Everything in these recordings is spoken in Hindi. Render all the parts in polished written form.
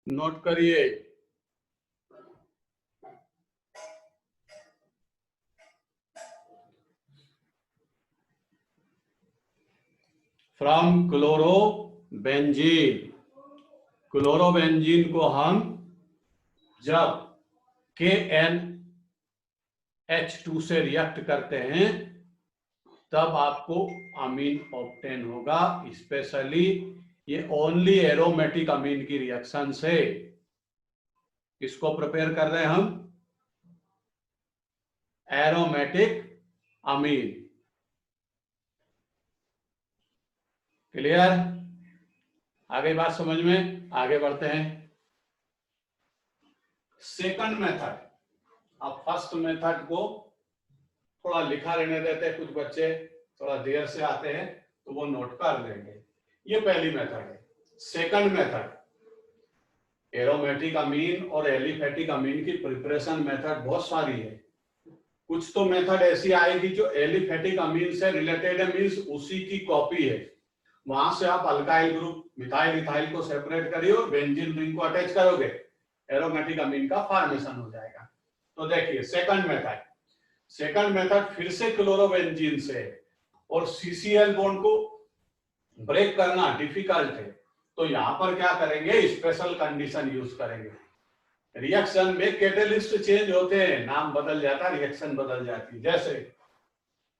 नोट करिए। फ्रॉम क्लोरोबेंजीन, क्लोरोबेंजीन को हम जब KNH2 से रिएक्ट करते हैं तब आपको अमीन ऑब्टेन होगा। स्पेशली ये ओनली एरोमेटिक अमीन की रिएक्शन से इसको प्रिपेयर कर रहे हैं हम, एरोमेटिक अमीन। क्लियर? आगे बात समझ में, आगे बढ़ते हैं। Second method. अब फर्स्ट मेथड को थोड़ा लिखा रहने देते हैं, कुछ बच्चे थोड़ा देर से आते हैं तो वो नोट कर लेंगे। ये पहली मेथड है। सेकंड मेथड, एरोमेटिक अमीन और एलिफेटिक अमीन की प्रिपरेशन मेथड बहुत सारी है। कुछ तो मेथड ऐसी आएगी जो एलिफेटिक अमीन से रिलेटेड है, मींस उसी की कॉपी है। वहां से आप अल्काइल ग्रुप मिथाइल इथाइल को सेपरेट करिए और बेंजीन रिंग को अटैच करोगे, एरोमेटिक अमीन का फॉर्मेशन हो जाएगा। तो देखिए सेकंड मेथड, सेकंड मेथड फिर से क्लोरोबेंजीन से, और CCl बॉन्ड को ब्रेक करना डिफिकल्ट है। तो यहां पर क्या करेंगे, स्पेशल कंडीशन यूज करेंगे। रिएक्शन में कैटेलिस्ट चेंज होते हैं, नाम बदल जाता, रिएक्शन बदल जाती है। जैसे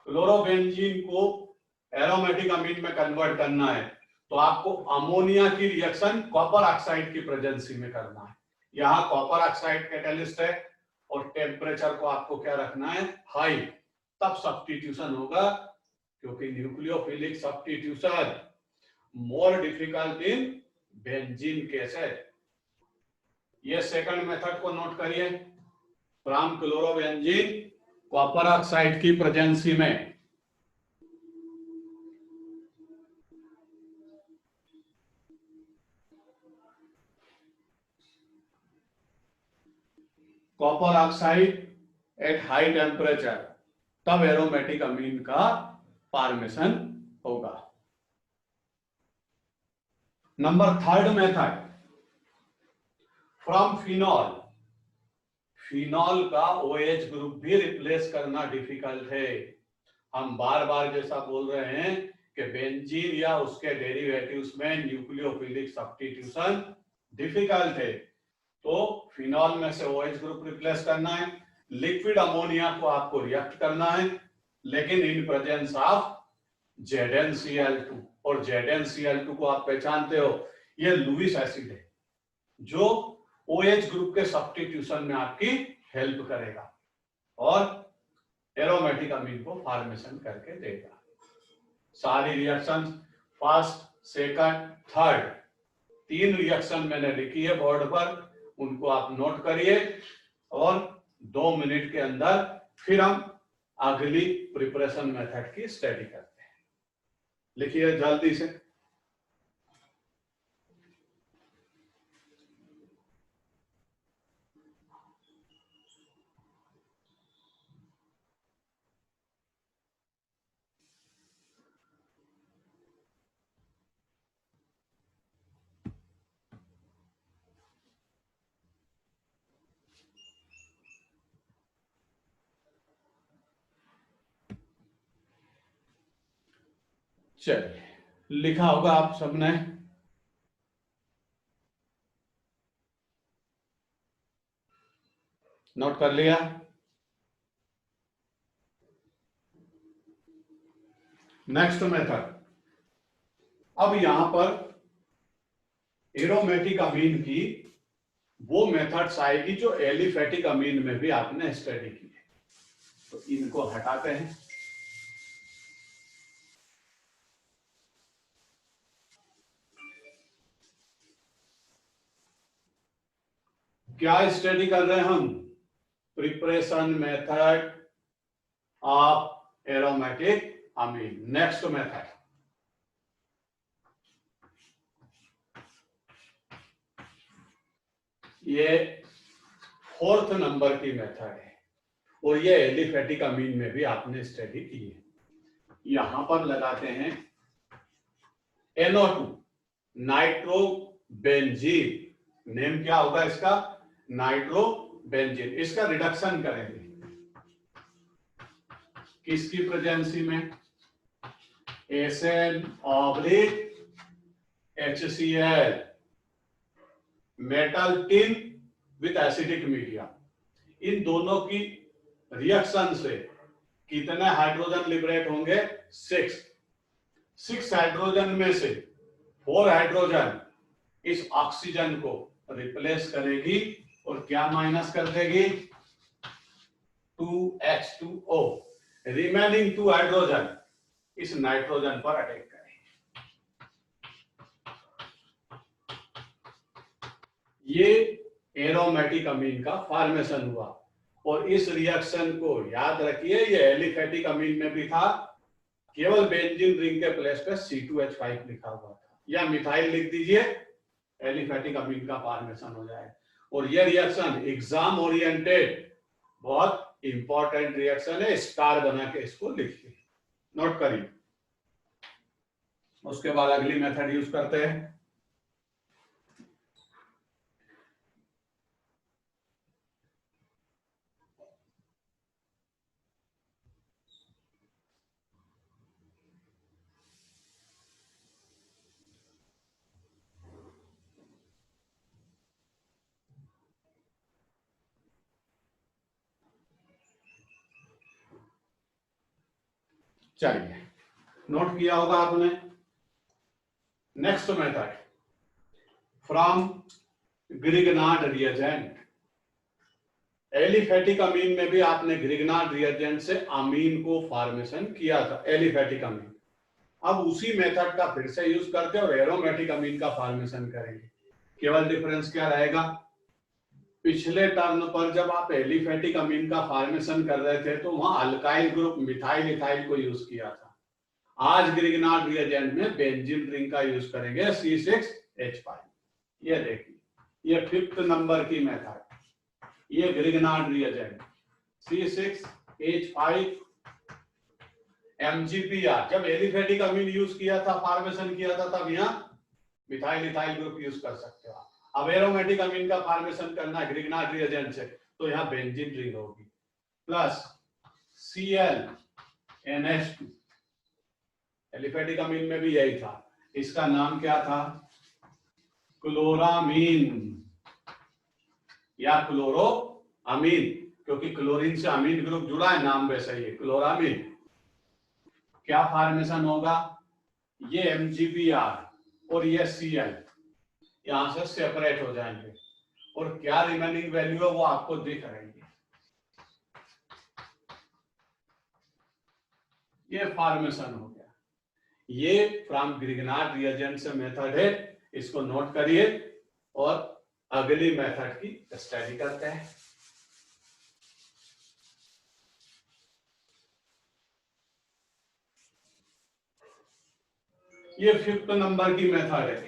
क्लोरोबेंजीन को एरोमेटिक अमीन में कन्वर्ट करना है तो आपको अमोनिया की रिएक्शन कॉपर ऑक्साइड की प्रेजेंसी में करना है। यहाँ कॉपर ऑक्साइड कैटेलिस्ट है और टेम्परेचर को आपको क्या रखना है, हाई, तब सब्स्टिट्यूशन होगा, क्योंकि nucleophilic substitution more difficult in benzene cases. ये सेकंड मेथड को नोट करिए। फ्रॉम क्लोरोबेंजीन कॉपर ऑक्साइड की प्रेजेंसी में copper oxide at high temperature, तब एरोमेटिक अमीन का फॉर्मेशन होगा। Number third method, from phenol. Phenol का OH ग्रुप भी रिप्लेस करना डिफिकल्ट है। हम बार बार जैसा बोल रहे हैं कि बेंजीन या उसके डेरिवेटिव्स में न्यूक्लियोफिलिक सब्स्टिट्यूशन डिफिकल्ट है, तो फिनॉल में से OH ग्रुप रिप्लेस करना है। लिक्विड अमोनिया को आपको रिएक्ट करना है, लेकिन इन प्रेजेंस ऑफ ZnCl2। और ZnCl2 को आप पहचानते हो, ये लुईस एसिड है जो OH ग्रुप के सब्स्टिट्यूशन में आपकी हेल्प करेगा और एरोमेटिक अमीन को फॉर्मेशन करके देगा। सारी reactions first, second, third, 3 reaction मैंने लिखी है बोर्ड पर, उनको आप नोट करिए और 2 मिनट के अंदर फिर हम अगली प्रिपरेशन मेथड की स्टडी करते हैं। लिखिए जल्दी से। चलिए, लिखा होगा आप सबने। नोट कर लिया? नेक्स्ट मेथड, अब यहां पर एरोमेटिक अमीन की वो मेथड्स आएगी जो एलिफेटिक अमीन में भी आपने स्टडी की है, तो इनको हटाते हैं। क्या स्टडी कर रहे हैं हम? Preparation method of aromatic amine. Next method, ये 4th नंबर की मेथड है और ये एलिफेटिक अमीन में भी आपने स्टडी की है। यहां पर लगाते हैं NO2 नाइट्रोबेंजीन नेम क्या होगा इसका? नाइट्रोबेंजीन। इसका रिडक्शन करेंगे किसकी प्रेजेंसी में? HCl metal tin with acidic media. इन दोनों की रिएक्शन से कितने हाइड्रोजन लिबरेट होंगे? 6 हाइड्रोजन में से 4 हाइड्रोजन इस ऑक्सीजन को रिप्लेस करेगी और क्या माइनस कर देगी? 2H2O। रिमेनिंग 2 हाइड्रोजन इस नाइट्रोजन पर अटैक करेंगे। ये एरोमेटिक अमीन का फॉर्मेशन हुआ। और इस रिएक्शन को याद रखिए, ये एलिफेटिक अमीन में भी था, केवल बेंजीन रिंग के प्लेस पे C2H5 लिखा हुआ था, या मिथाइल लिख दीजिए, एलिफेटिक अमीन का फॉर्मेशन हो जाए। और ये रिएक्शन एग्जाम ओरिएंटेड बहुत इंपॉर्टेंट रिएक्शन है, स्टार बना के इसको लिखिए, नोट करिए। उसके बाद अगली मेथड यूज करते हैं। चलिए, नोट किया होगा आपने। Next method from Grignard reagent. Aliphatic amine में भी आपने ग्रिग्नार्ड रिएजेंट से अमीन को फॉर्मेशन किया था, एलिफेटिक अमीन। अब उसी मेथड का फिर से यूज करते हैं और एरोमेटिक अमीन का फॉर्मेशन करेंगे। केवल डिफरेंस क्या रहेगा? पिछले टर्न पर जब आप एलिफेटिक अमीन का फॉर्मेशन कर रहे थे तो वहां अल्काइल ग्रुप मिथाइल इथाइल को यूज किया था। आज ग्रिग्नार्ड रिएजेंट में बेंजीन रिंग का यूज करेंगे, C6H5। ये देखिए, ये 5th नंबर की मेथड, ये ग्रिग्नार्ड रिएजेंट C6H5 MgPr। जब एलिफेटिक अमीन यूज किया था, फॉर्मेशन किया था, तब यहाँ मिथाइल इथाइल ग्रुप यूज कर सकते हो। अब एरोमेटिक अमीन का फॉर्मेशन करना है ग्रिग्नार्ड रिएजेंट से, तो यहाँ बेंजीन रिंग होगी प्लस ClNH2। एलिफेटिक अमीन में भी यही था, इसका नाम क्या था? क्लोरामीन या क्लोरो अमीन, क्योंकि क्लोरीन से अमीन ग्रुप जुड़ा है, नाम वैसा ही है, क्लोरामीन। क्या फॉर्मेशन होगा? ये MgPr और ये Cl यहां से सेपरेट हो जाएंगे और क्या रिमेनिंग वैल्यू है वो आपको दिख रही है। ये फॉर्मेशन हो गया। ये फ्रॉम ग्रिग्नार्ड रिएजेंट से मेथड है, इसको नोट करिए और अगली मेथड की स्टडी करते हैं। ये 5th नंबर की मेथड है।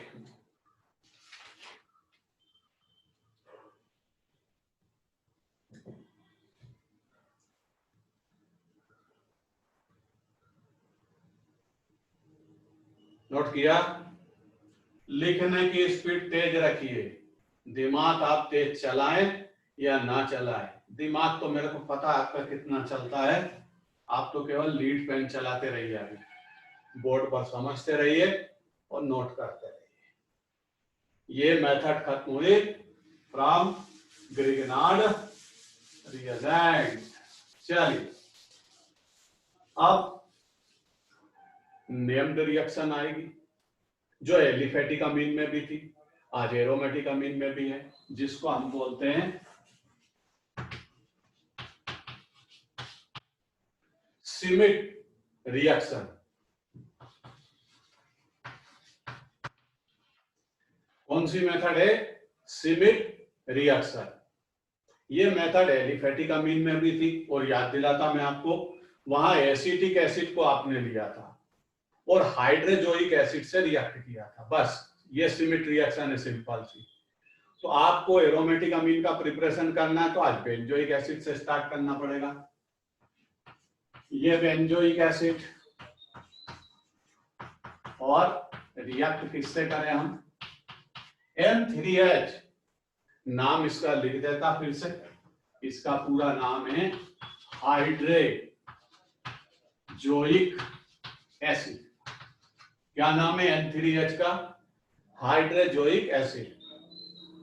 नोट किया? लिखने की स्पीड तेज रखिए, दिमाग आप तेज चलाएं या ना चलाएं। दिमाग तो मेरे को पता है आपका कितना चलता है, आप तो केवल लीड पेन चलाते रहिए, अभी बोर्ड पर समझते रहिए और नोट करते रहिए। ये मेथड खत्म हुई फ्रॉम ग्रिग्नार्ड रिएजेंट। चलिए, अब नेम्ड रिएक्शन आएगी जो एलिफेटिक अमीन में भी थी, आज एरोमेटिक अमीन में भी है, जिसको हम बोलते हैं सिमिट रिएक्शन। कौन सी मेथड है? Schmidt reaction. ये मेथड एलिफेटिक अमीन में भी थी, और याद दिलाता मैं आपको, वहां एसिटिक एसिड को आपने लिया था और हाइड्रोजोइक एसिड से रिएक्ट किया था, बस ये सिमिट रिएक्शन है, सिंपल सी। तो आपको एरोमेटिक अमीन का प्रिपरेशन करना है तो आज बेंजोइक एसिड से स्टार्ट करना पड़ेगा। ये बेंजोइक एसिड, और रिएक्ट किससे करें हम? N3H नाम इसका लिख देता फिर से। इसका पूरा नाम है हाइड्रोजोइक एसिड। क्या नाम है N3H का? Hydrazoic acid.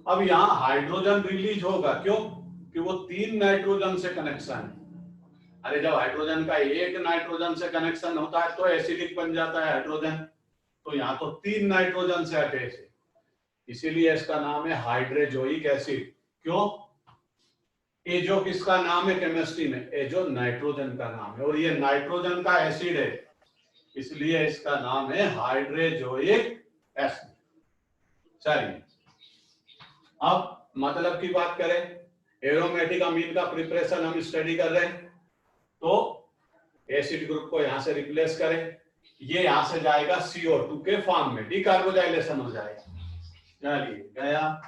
अब यहां हाइड्रोजन रिलीज होगा, क्यों? कि वो 3 नाइट्रोजन से कनेक्शन है। अरे जब हाइड्रोजन का एक नाइट्रोजन से कनेक्शन होता है तो एसिडिक बन जाता है हाइड्रोजन, तो यहाँ तो 3 नाइट्रोजन से अटैच है, इसीलिए इसका नाम है हाइड्रोजोइक एसिड। क्यों? एजो किसका नाम है केमिस्ट्री में? एजो नाइट्रोजन का नाम है, और ये नाइट्रोजन का एसिड है, इसलिए इसका नाम है हाइड्रोजोइक एसिड। चलिए अब मतलब की बात करें, एरोमेटिक अमीन का प्रिपरेशन हम स्टडी कर रहे हैं, तो एसिड ग्रुप को यहां से रिप्लेस करें, ये यहां से जाएगा CO2 के फॉर्म में, डिकार्बोजाइलेशन हो जाएगा। चलिए गया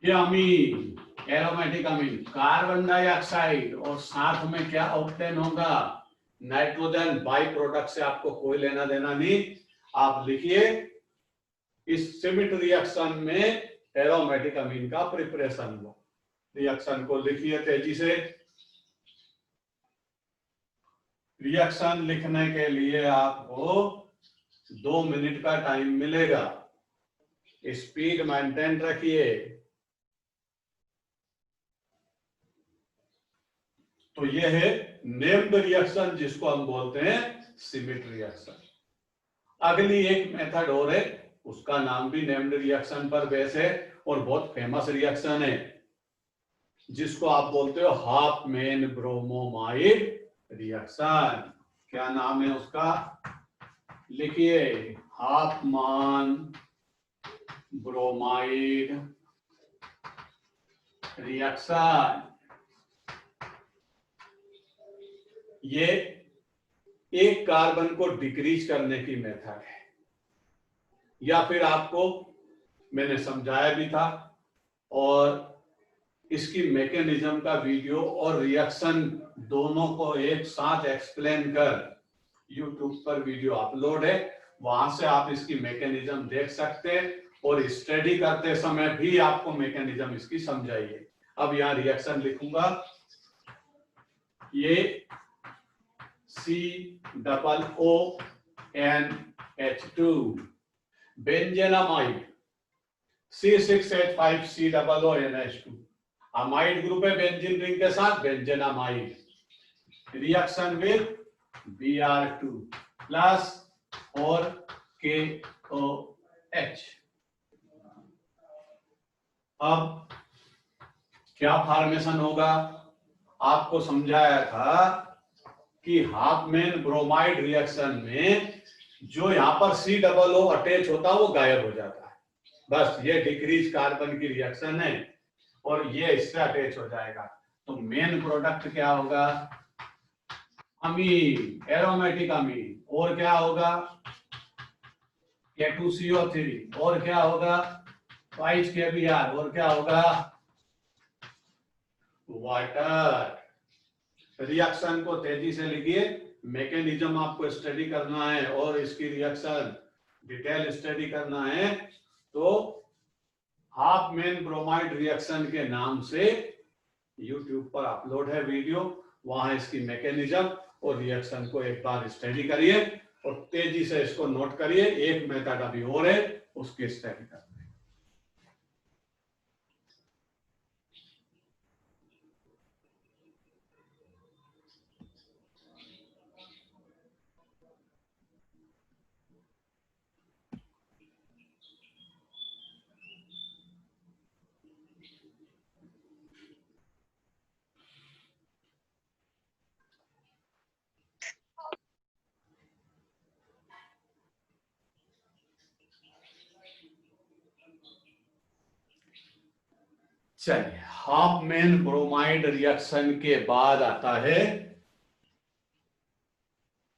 ये अमीन, एरोमेटिक अमीन, कार्बन डाइऑक्साइड और साथ में क्या ऑक्टेन होगा? नाइट्रोजन। बाई प्रोडक्ट से आपको कोई लेना देना नहीं। आप लिखिए इस सिमिट रिएक्शन में एरोमेटिक अमीन का प्रिपरेशन हो। रिएक्शन को लिखिए तेजी से। रिएक्शन लिखने के लिए आपको 2 मिनट का टाइम मिलेगा, स्पीड मेंटेन रखिए। तो ये है नेम्ड रिएक्शन, जिसको हम बोलते हैं सिमिट रिएक्शन। अगली एक मेथड और है, उसका नाम भी नेम्ड रिएक्शन पर बेस है और बहुत फेमस रिएक्शन है, जिसको आप बोलते हो हाफमैन ब्रोमोमाइड रिएक्शन। क्या नाम है उसका? लिखिए हाफमैन ब्रोमाइड रिएक्शन। ये एक कार्बन को डिक्रीज करने की मेथड है, या फिर आपको मैंने समझाया भी था, और इसकी मैकेनिज्म का वीडियो और रिएक्शन दोनों को एक साथ एक्सप्लेन कर YouTube पर वीडियो अपलोड है, वहां से आप इसकी मैकेनिज्म देख सकते हैं, और स्टडी करते समय भी आपको मैकेनिज्म इसकी समझाइए। अब यहाँ रिएक्शन लिखूंगा, ये COONH2 बेंजेनामाइड, C6H5COONH2 अमाइड ग्रुप है बेंजीन रिंग के साथ, बेंजेनामाइड। रिएक्शन विद Br2 प्लस और KOH। अब क्या फॉर्मेशन होगा? आपको समझाया था कि हाफमैन ब्रोमाइड रिएक्शन में जो यहां पर COO अटैच होता है वो गायब हो जाता है। बस ये डिक्रीज कार्बन की रिएक्शन है और ये इससे अटैच हो जाएगा। तो मेन प्रोडक्ट क्या होगा? अमीन, एरोमेटिक अमीन। और क्या होगा? K2CO3। और क्या होगा? 5KBr। और क्या होगा? वाटर। रिएक्शन को तेजी से लिखिए, मैकेनिज्म आपको स्टडी करना है और इसकी रिएक्शन डिटेल स्टडी करना है, तो हाफमैन ब्रोमाइड रिएक्शन के नाम से YouTube पर अपलोड है वीडियो, वहां इसकी मैकेनिज्म और रिएक्शन को एक बार स्टडी करिए और तेजी से इसको नोट करिए। एक मेथड अभी और है, उसकी स्टडी करिए। चलिए, हाफमैन ब्रोमाइड रिएक्शन के बाद आता है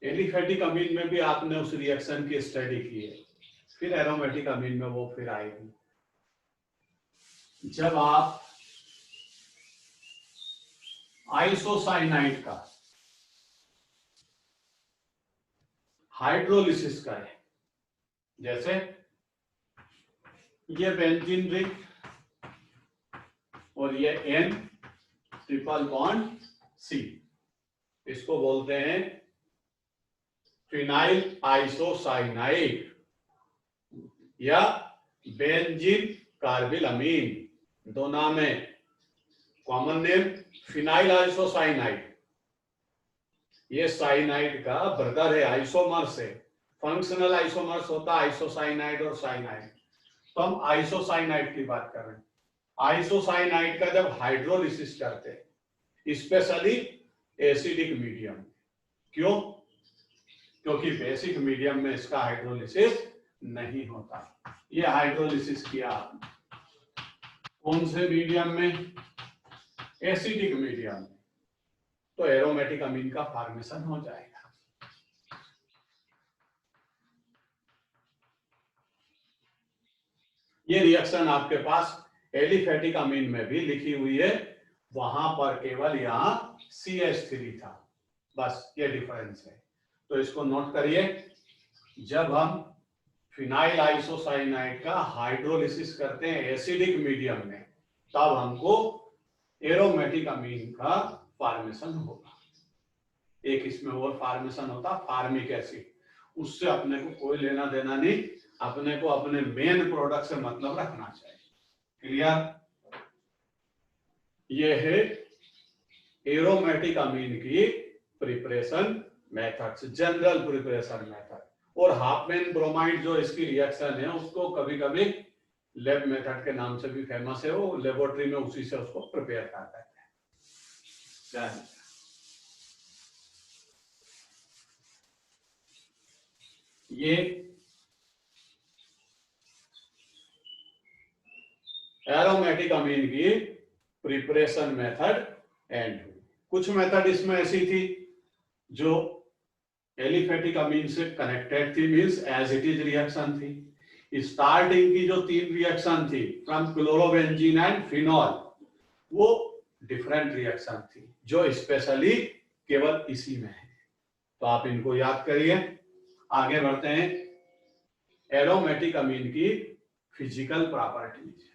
एलिफेटिक अमीन। में भी आपने उस रिएक्शन की स्टडी की है, फिर एरोमेटिक अमीन में वो फिर आएगी। जब आप आइसोसाइनाइड का हाइड्रोलिसिस करें, जैसे ये बेंजीन रिंग और ये N ट्रिपल बॉन्ड C, इसको बोलते हैं फिनाइल आइसोसाइनाइड या बेंजीन कार्बिल अमीन। दो नाम है, कॉमन नेम फिनाइल आइसोसाइनाइड। ये साइनाइड का ब्रदर है, आइसोमर्स है। फंक्शनल आइसोमर्स होता है आइसोसाइनाइड और साइनाइड। तो हम आइसोसाइनाइड की बात कर रहे हैं। आइसोसाइनाइड का जब हाइड्रोलिसिस करते हैं, स्पेशली एसिडिक मीडियम, क्यों? क्योंकि बेसिक मीडियम में इसका हाइड्रोलिसिस नहीं होता। ये हाइड्रोलिसिस किया कौन से मीडियम में? एसिडिक मीडियम में, तो एरोमेटिक अमीन का फॉर्मेशन हो जाएगा। ये रिएक्शन आपके पास एलिफेटिक अमीन में भी लिखी हुई है, वहां पर केवल यहां CH3 था, बस ये डिफरेंस है। तो इसको नोट करिए, जब हम फिनाइल आइसोसाइनाइड का हाइड्रोलिसिस करते हैं एसिडिक मीडियम में, तब हमको एरोमेटिक अमीन का फॉर्मेशन होगा। एक इसमें और फॉर्मेशन होता फार्मिक एसिड, उससे अपने को कोई लेना देना नहीं, अपने को अपने मेन प्रोडक्ट से मतलब रखना चाहिए। क्लियर? ये है एरोमेटिक अमीन की preparation methods, general preparation method. और हाफमैन ब्रोमाइड जो इसकी रिएक्शन है, उसको कभी कभी लैब मेथड के नाम से भी फेमस है। वो लेबोरेटरी में उसी से उसको प्रिपेयर करता है। ये एरोमेटिक अमीन की प्रिपरेशन मेथड एंड कुछ मेथड इसमें ऐसी थी जो एलिफेटिक अमीन से कनेक्टेड थी, means as it is reaction थी। स्टार्टिंग की जो 3 रिएक्शन थी फ्रॉम क्लोरोबेंजीन एंड फिनॉल, वो डिफरेंट रिएक्शन थी जो स्पेशली केवल इसी में है। तो आप इनको याद करिए। आगे बढ़ते हैं, एरोमेटिक अमीन की physical properties.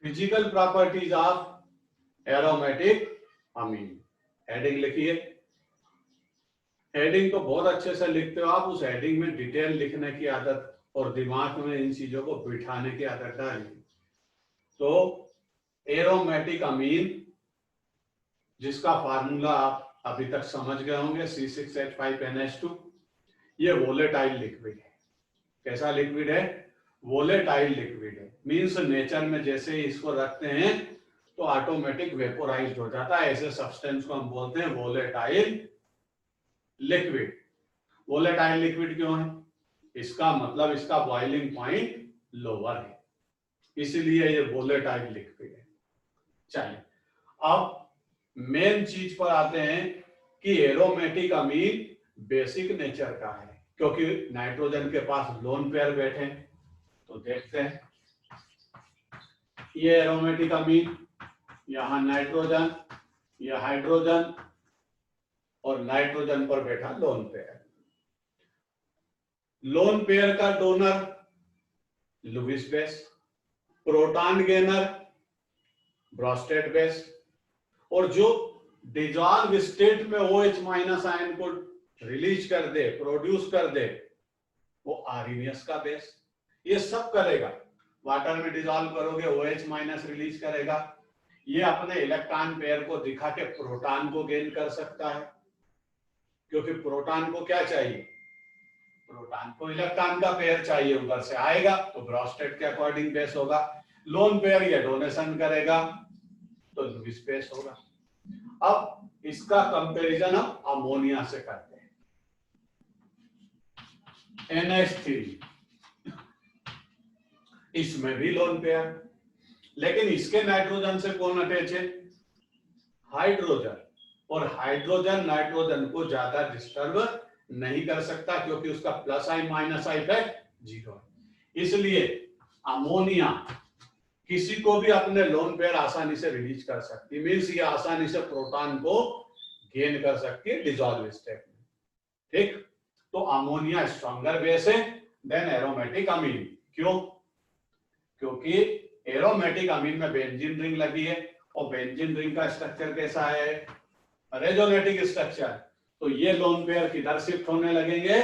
Physical properties of aromatic amine, heading लिखिए। हेडिंग तो बहुत अच्छे से लिखते हो आप, उस हेडिंग में डिटेल लिखने की आदत और दिमाग में इन चीजों को बिठाने की आदत डालिए। तो एरोमेटिक अमीन, जिसका फार्मूला आप अभी तक समझ गए होंगे, C6H5NH2, ये वोलेटाइल लिक्विड है। कैसा लिक्विड है? वोलेटाइल लिक्विड है। मींस नेचर में जैसे ही इसको रखते हैं तो ऑटोमेटिक वेपोराइज्ड हो जाता है। ऐसे सब्सटेंस को हम बोलते हैं वोलेटाइल लिक्विड। वोलेटाइल लिक्विड क्यों है? इसका मतलब इसका बॉइलिंग पॉइंट लोअर है, इसीलिए ये वोलेटाइल लिक्विड है। चलिए, अब मेन चीज पर आते हैं कि एरोमेटिक अमीन बेसिक नेचर का है, क्योंकि नाइट्रोजन के पास लोन पेयर बैठे। तो देखते हैं, ये एरोमेटिक अमीन, यहां नाइट्रोजन, ये हाइड्रोजन, और नाइट्रोजन पर बैठा लोन पेयर। लोन पेयर का donor Lewis base, proton gainer Bronsted base, और जो डिजॉल्व स्टेट में OH माइनस आयन को रिलीज कर दे, प्रोड्यूस कर दे, वो आर्हेनियस का बेस। ये सब करेगा, वाटर में डिजॉल्व करोगे OH माइनस रिलीज करेगा। ये अपने इलेक्ट्रॉन पेयर को दिखा के प्रोटॉन को गेन कर सकता है, क्योंकि प्रोटॉन को क्या चाहिए? प्रोटॉन को इलेक्ट्रॉन का पेयर चाहिए, उधर से आएगा तो ब्रोस्टेड के अकॉर्डिंग बेस होगा। लोन पेयर ये डोनेशन करेगा तो लुईस बेस होगा। अब इसका कंपैरिजन हम अमोनिया से करते हैं। NH3, इसमें भी लोन पेयर, लेकिन इसके नाइट्रोजन से कौन अटैच है? हाइड्रोजन। और हाइड्रोजन नाइट्रोजन को ज्यादा डिस्टर्ब नहीं कर सकता, क्योंकि उसका plus I minus I effect 0 है। इसलिए अमोनिया किसी को भी अपने लोन पेयर आसानी से रिलीज कर सकती, मींस ये आसानी से प्रोटॉन को गेन कर सकती है डिजॉल्व स्टेट में। ठीक, तो अमोनिया स्ट्रॉन्गर बेस है, देन एरोमेटिक अमीन। क्यों? क्योंकि एरोमेटिक अमीन में बेंजीन रिंग लगी है और बेंजीन रिंग का स्ट्रक्चर कैसा है? रेजोनेटिक स्ट्रक्चर। तो ये लोन पेयर किधर शिफ्ट होने लगेंगे?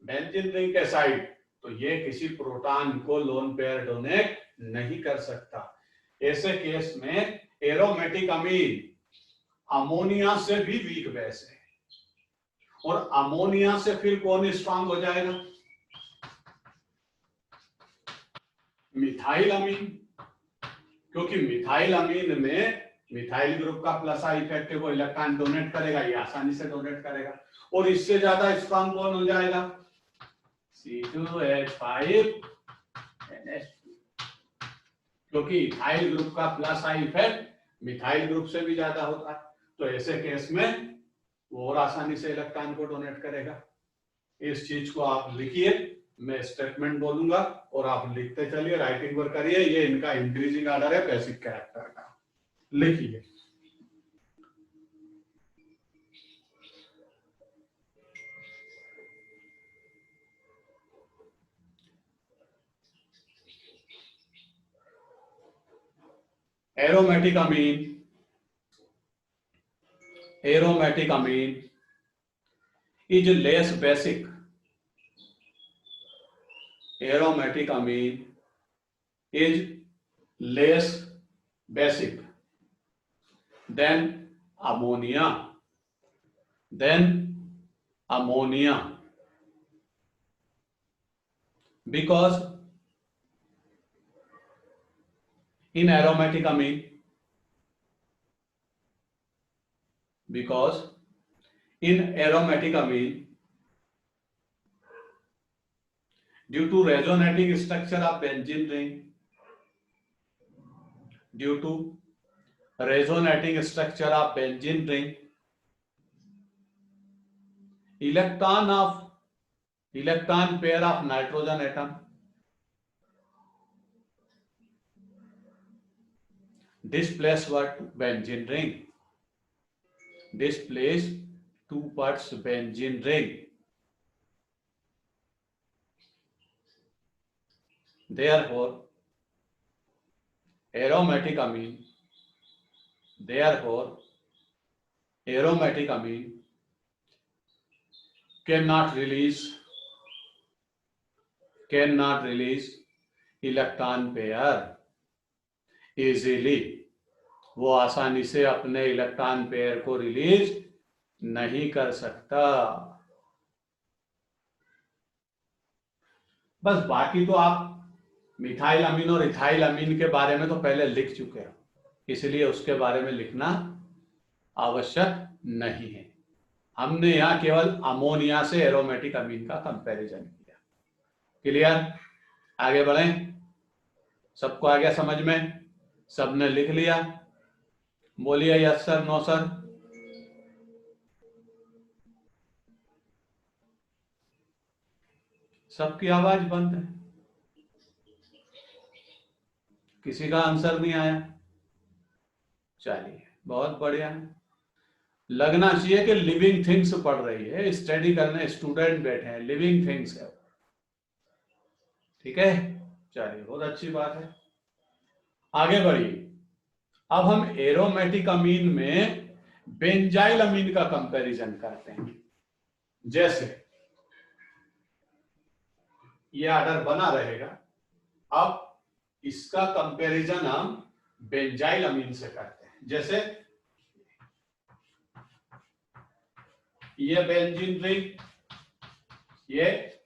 बेंजीन रिंग के साइड। तो ये किसी प्रोटॉन को लोन पेयर डोनेट नहीं कर सकता। ऐसे केस में एरोमेटिक अमीन अमोनिया से भी वीक बेस है, और अमोनिया से फिर कौन स्ट्रांग हो जाएगा? मिथाइल अमीन। क्योंकि मिथाइल अमीन में मिथाइल ग्रुप का प्लस आई इफेक्ट वो इलेक्ट्रॉन डोनेट करेगा, ये आसानी से डोनेट करेगा। और इससे ज्यादा स्ट्रांग कौन हो जाएगा? C2H5NH2। क्योंकि इथाइल ग्रुप का plus I effect methyl group से भी ज्यादा होता है। तो ऐसे केस में वो और आसानी से इलेक्ट्रॉन को डोनेट करेगा। इस चीज को आप लिखिए, मैं स्टेटमेंट बोलूंगा और आप लिखते चलिए, राइटिंग वर्क करिए। ये इनका इंक्रीजिंग ऑर्डर है बेसिक कैरेक्टर का। लिखिए। Aromatic amine is less basic. Aromatic amine is less basic than ammonia. Because in aromatic amine, due to resonating structure of benzene ring, electron pair of nitrogen atom displace what? Benzene ring. Displace two parts benzene ring. Therefore, aromatic amine cannot release electron pair easily. वो आसानी से अपने इलेक्ट्रॉन पेयर को रिलीज नहीं कर सकता। बस बाकी तो आप मिथाइल अमीन और इथाइल अमीन के बारे में तो पहले लिख चुके हो, इसलिए उसके बारे में लिखना आवश्यक नहीं है। हमने यहां केवल अमोनिया से एरोमेटिक अमीन का कंपैरिजन किया। क्लियर? आगे बढ़ें। सबको आ गया समझ में? सबने लिख लिया? बोलिए यस सर, नो सर। सबकी आवाज बंद है, किसी का आंसर नहीं आया। चलिए, बहुत बढ़िया। लगना चाहिए कि लिविंग थिंग्स पढ़ रही है, स्टडी करने स्टूडेंट बैठे हैं, लिविंग थिंग्स है। ठीक है, चलिए, बहुत अच्छी बात है। आगे बढ़िए। अब हम एरोमेटिक अमीन में बेंजाइल अमीन का कंपैरिजन करते हैं। जैसे ये ऑर्डर बना रहेगा, अब इसका कंपैरिजन हम बेंजाइल अमीन से करते हैं। जैसे ये बेंजीन रिंग, ये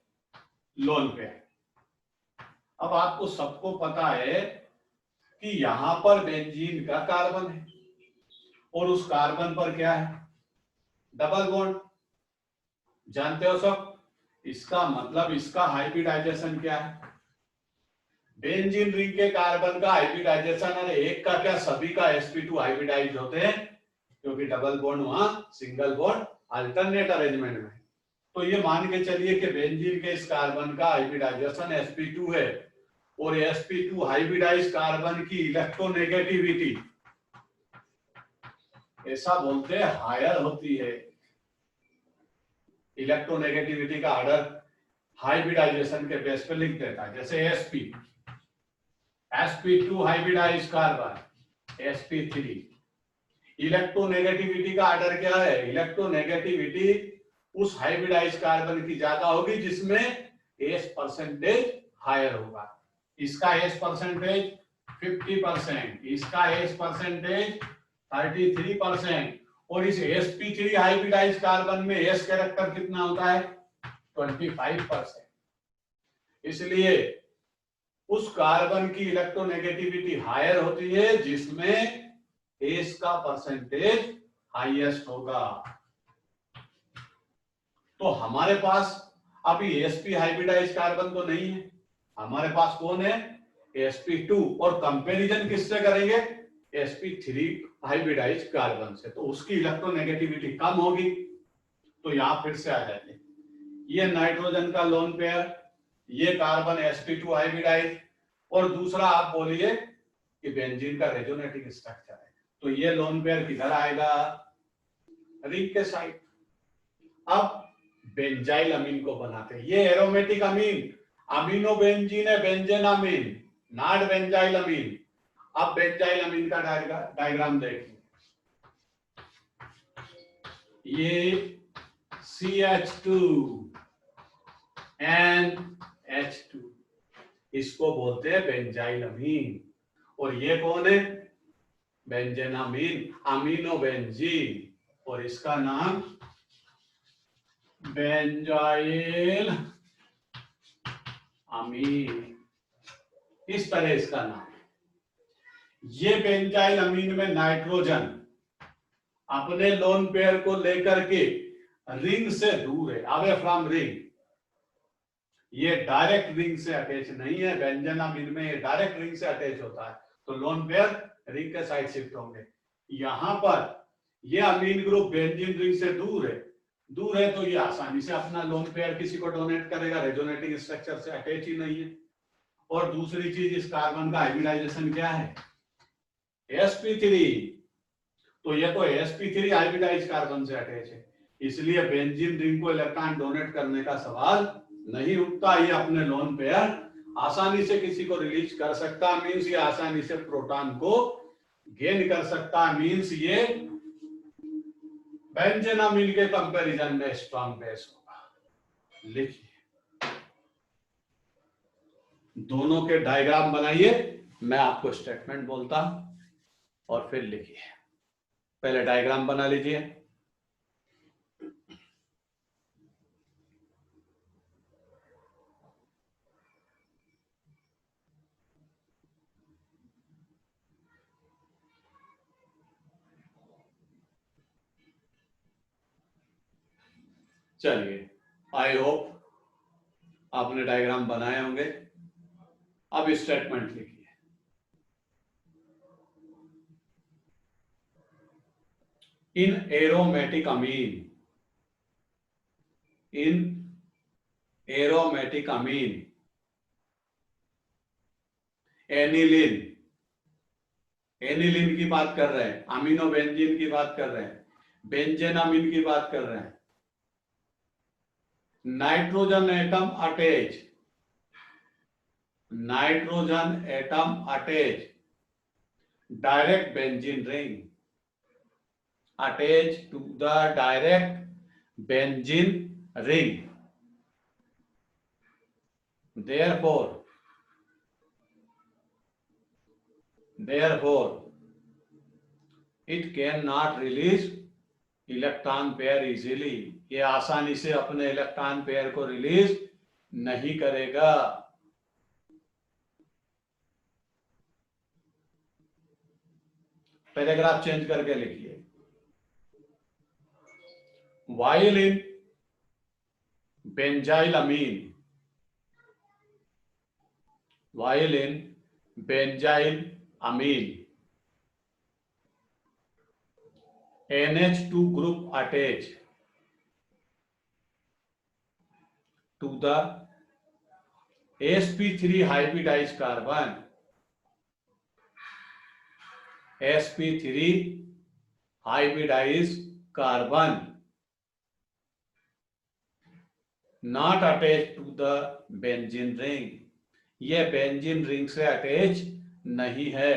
लोन पेयर। अब आपको सबको पता है कि यहां पर बेंजीन का कार्बन है और उस कार्बन पर क्या है? Double bond. जानते हो सब? इसका मतलब इसका हाइब्रिडाइजेशन क्या है? बेंजीन रिंग के कार्बन का हाइब्रिडाइजेशन, अरे एक का क्या, सभी का sp2 हाइब्रिडाइज होते हैं, क्योंकि डबल बॉन्ड वहां सिंगल बॉन्ड अल्टरनेट अरेंजमेंट में। तो ये मान के चलिए कि बेंजीन के इस कार्बन का हाइब्रिडाइजेशन sp2 है, और sp2 हाइब्रिडाइज कार्बन की इलेक्ट्रोनेगेटिविटी ऐसा बोलते हैं हायर होती है। इलेक्ट्रोनेगेटिविटी का ऑर्डर हाइब्रिडाइजेशन के बेस पे लिख देता है, जैसे sp2 hybridize carbon, sp3। Electronegativity का आर्डर क्या है? इलेक्ट्रोनेगेटिविटी उस हाइब्रिडाइज कार्बन की ज्यादा होगी जिसमें S परसेंटेज हायर होगा। इसका S परसेंटेज 50%, इसका S परसेंटेज 33%, और इस sp3 हाइब्रिडाइज कार्बन में S कैरेक्टर कितना होता है? 25%। इसलिए उस कार्बन की इलेक्ट्रोनेगेटिविटी हायर होती है जिसमें S का परसेंटेज हाईएस्ट होगा। तो हमारे पास अभी sp हाइब्रिडाइज कार्बन तो नहीं है, हमारे पास कौन है? sp2, और कंपैरिजन किससे करेंगे? sp3 हाइब्रिडाइज कार्बन से, तो उसकी इलेक्ट्रोनेगेटिविटी कम होगी। तो यहां फिर से आ जाएंगे, ये नाइट्रोजन का लोन पेयर, ये कार्बन sp2 हाइब्रिडाइज, और दूसरा आप बोलिए कि बेंजीन का रेजोनेटिंग स्ट्रक्चर है, तो ये लोन पेयर किधर आएगा? रिंग के साइड। अब बेंजाइल अमीन को बनाते हैं, ये एरोमेटिक अमीन, अमीनो बेंजीन है, बेंजेनामीन, नॉट बेंजाइल अमीन। अब बेंजाइल अमीन का डायग्राम देखिए, ये CH2 NH2, इसको बोलते हैं बेंजाइल अमीन, और ये कौन है? बेंजेनामीन, अमीनो बेंजीन, और इसका नाम बेंजाइल अमीन, इस तरह इसका नाम। ये बेंजाइल अमीन में नाइट्रोजन अपने लोन पेयर को लेकर के रिंग से दूर है, अवे फ्रॉम रिंग। ये डायरेक्ट रिंग से अटैच नहीं है, बेंजीन अमीन में ये डायरेक्ट रिंग से अटैच होता है, तो लोन पेयर रिंग के साइड शिफ्ट होंगे। यहां पर ये अमीन ग्रुप बेंजीन रिंग से दूर है, तो ये आसानी से अपना लोन पेयर किसी को डोनेट करेगा, रेजोनेटिंग स्ट्रक्चर से अटैच ही नहीं है। और दूसरी चीज, इस कार्बन का हाइब्रिडाइजेशन क्या है? sp3, तो ये तो sp3 हाइब्रिडाइज कार्बन से अटैच है, इसलिए बेंजीन रिंग को इलेक्ट्रॉन डोनेट करने का सवाल नहीं उठता। ये अपने लोन पेयर आसानी से किसी को रिलीज कर सकता, मींस ये आसानी से प्रोटॉन को गेन कर सकता, मींस ये बेंजीनामीन के कंपैरिजन में स्ट्रॉन्ग बेस होगा। लिखिए, दोनों के डायग्राम बनाइए, मैं आपको स्टेटमेंट बोलता और फिर लिखिए। पहले डायग्राम बना लीजिए। चलिए, आई होप आपने डायग्राम बनाए होंगे। अब स्टेटमेंट लिखिए। इन एरोमेटिक अमीन, एनिलीन की बात कर रहे हैं, अमीनो बेंजीन की बात कर रहे हैं, बेंजेनामीन की बात कर रहे हैं। Nitrogen atom attach direct benzene ring, attached to the direct benzene ring. Therefore, it cannot release electron pair easily, ये आसानी से अपने इलेक्ट्रॉन पेयर को रिलीज नहीं करेगा। पैराग्राफ चेंज करके लिखिए, while in benzyl amine NH2 group attach to the sp3 hybridized carbon, sp3 hybridized carbon not attach to the benzene ring, ये बेंजीन रिंग से अटैच नहीं है,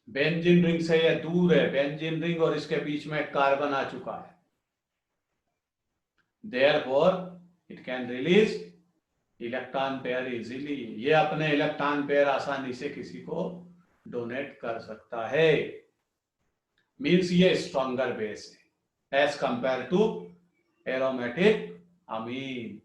बेंजीन रिंग से ये दूर है, बेंजीन रिंग और इसके बीच में कार्बन आ चुका है, therefore it can release electron pair easily, ये अपने इलेक्ट्रॉन पेयर आसानी से किसी को डोनेट कर सकता है, मीन्स ये स्ट्रॉन्गर बेस है एज कंपेयर टू एरोमेटिक अमीन।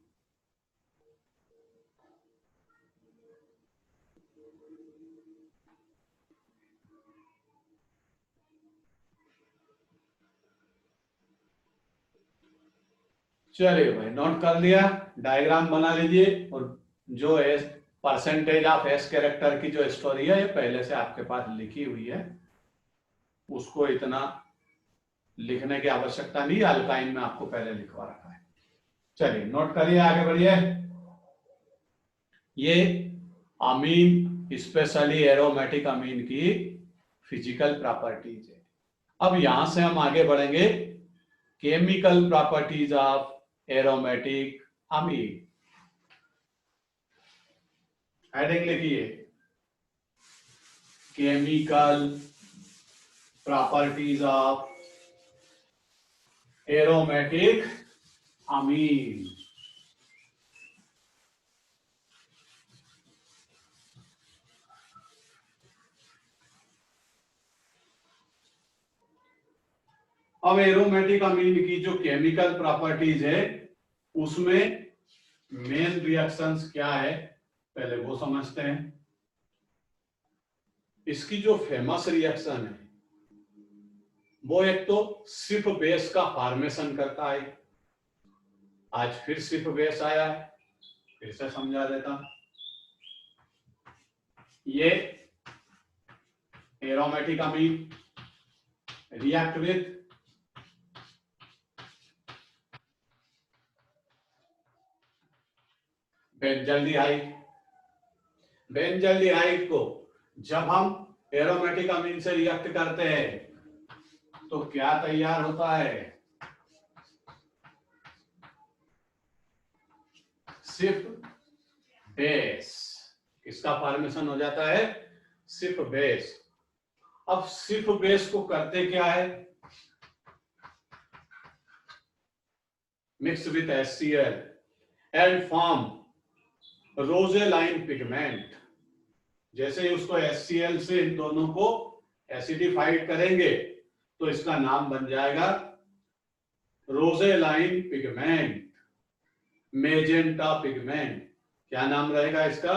चलिए भाई, नोट कर लिया, डायग्राम बना लीजिए, और जो है परसेंटेज ऑफ एस कैरेक्टर की जो स्टोरी है ये पहले से आपके पास लिखी हुई है, उसको इतना लिखने की आवश्यकता नहीं, अल्काइन में आपको पहले लिखवा रखा है। चलिए नोट करिए, आगे बढ़िए। ये अमीन, स्पेशली एरोमेटिक अमीन की फिजिकल प्रॉपर्टीज है। अब यहां से हम आगे बढ़ेंगे chemical properties of aromatic amine. Heading लिखिए, chemical properties of aromatic amine. अब एरोमेटिक अमीन की जो केमिकल प्रॉपर्टीज है उसमें मेन रिएक्शंस क्या है पहले वो समझते हैं। इसकी जो फेमस रिएक्शन है वो एक तो सिर्फ बेस का फॉर्मेशन करता है, आज फिर सिर्फ बेस आया है, फिर से समझा देता हूं। ये aromatic amine react with benzaldehyde. Benzaldehyde को जब हम एरोमेटिक अमीन से रिएक्ट करते हैं तो क्या तैयार होता है, सिर्फ बेस, इसका फॉर्मेशन हो जाता है सिर्फ बेस। अब सिर्फ बेस को करते क्या है, mix with HCl and form roseline pigment. जैसे ही उसको HCl से इन दोनों को एसिडिफाइड करेंगे तो इसका नाम बन जाएगा रोजेलाइन पिगमेंट, मेजेंटा पिगमेंट। क्या नाम रहेगा इसका,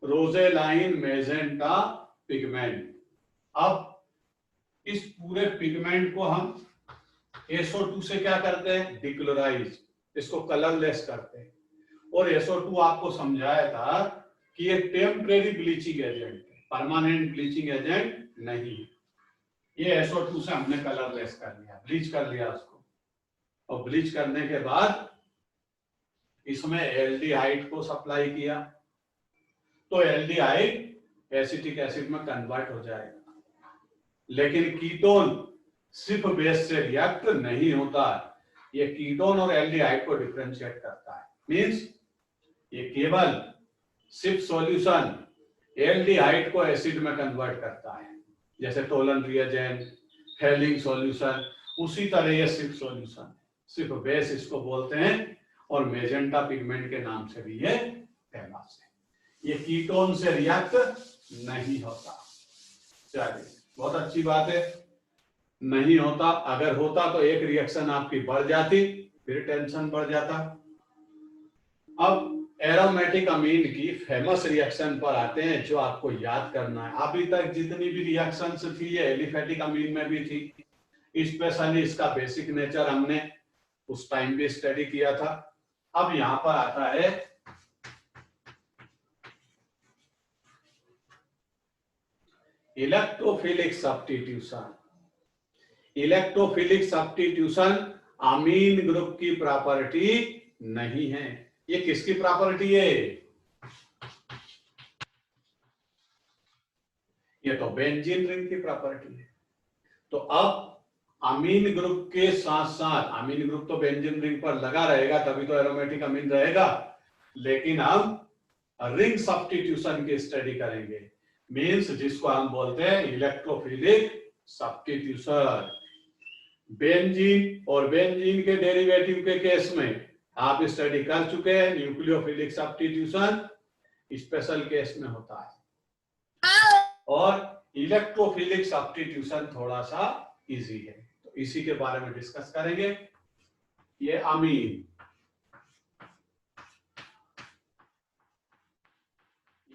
रोजेलाइन मेजेंटा पिगमेंट। अब इस पूरे पिगमेंट को हम SO2 से क्या करते हैं, डिक्लोराइज, इसको कलरलेस करते हैं। और SO2 आपको समझाया था कि ये टेम्परेरी ब्लीचिंग एजेंट है, परमानेंट ब्लीचिंग एजेंट नहीं। ये SO2 से हमने कलरलेस कर लिया, ब्लीच कर लिया उसको, और ब्लीच करने के बाद इसमें एल्डिहाइड को सप्लाई किया तो एल्डिहाइड एसिटिक एसिड में कन्वर्ट हो जाएगा। लेकिन कीटोन सिर्फ बेस से रिएक्ट नहीं होता, ये कीटोन और एल्डिहाइड को डिफरेंशिएट करता है। मींस ये केवल सिर्फ सॉल्यूशन एल्डिहाइड को एसिड में कन्वर्ट करता है, जैसे टोलन रिएजेंट, हेलिंग सॉल्यूशन, उसी तरह ये सिर्फ सॉल्यूशन, सिर्फ बेस इसको बोलते हैं, और मेजेंटा पिगमेंट के नाम से भी ये फेमस है। ये कीटोन से रिएक्ट नहीं होता। चलिए, बहुत अच्छी बात है, नहीं होता। अगर होता तो एक रिएक्शन आपकी बढ़ जाती, फिर टेंशन बढ़ जाता। अब एरोमेटिक अमीन की फेमस रिएक्शन पर आते हैं जो आपको याद करना है। अभी तक जितनी भी रिएक्शंस थी ये एलिफेटिक अमीन में भी थी, स्पेशली इसका बेसिक नेचर हमने उस टाइम भी स्टडी किया था। अब यहां पर आता है इलेक्ट्रोफिलिक सब्स्टिट्यूशन। इलेक्ट्रोफिलिक सब्स्टिट्यूशन अमीन ग्रुप की प्रॉपर्टी नहीं है। ये किसकी प्रॉपर्टी है, ये तो बेंजीन रिंग की प्रॉपर्टी है। तो अब अमीन ग्रुप के साथ साथ, अमीन ग्रुप तो बेंजीन रिंग पर लगा रहेगा तभी तो एरोमेटिक अमीन रहेगा, लेकिन हम रिंग सब्स्टिट्यूशन की स्टडी करेंगे, मींस जिसको हम बोलते हैं इलेक्ट्रोफिलिक सब्स्टिट्यूशन। बेंजीन और बेंजीन के डेरिवेटिव के केस में आप स्टडी कर चुके हैं, न्यूक्लियोफिलिक सब्स्टिट्यूशन स्पेशल केस में होता है, और इलेक्ट्रोफिलिक सब्स्टिट्यूशन थोड़ा सा इजी है, तो इसी के बारे में डिस्कस करेंगे। ये अमीन,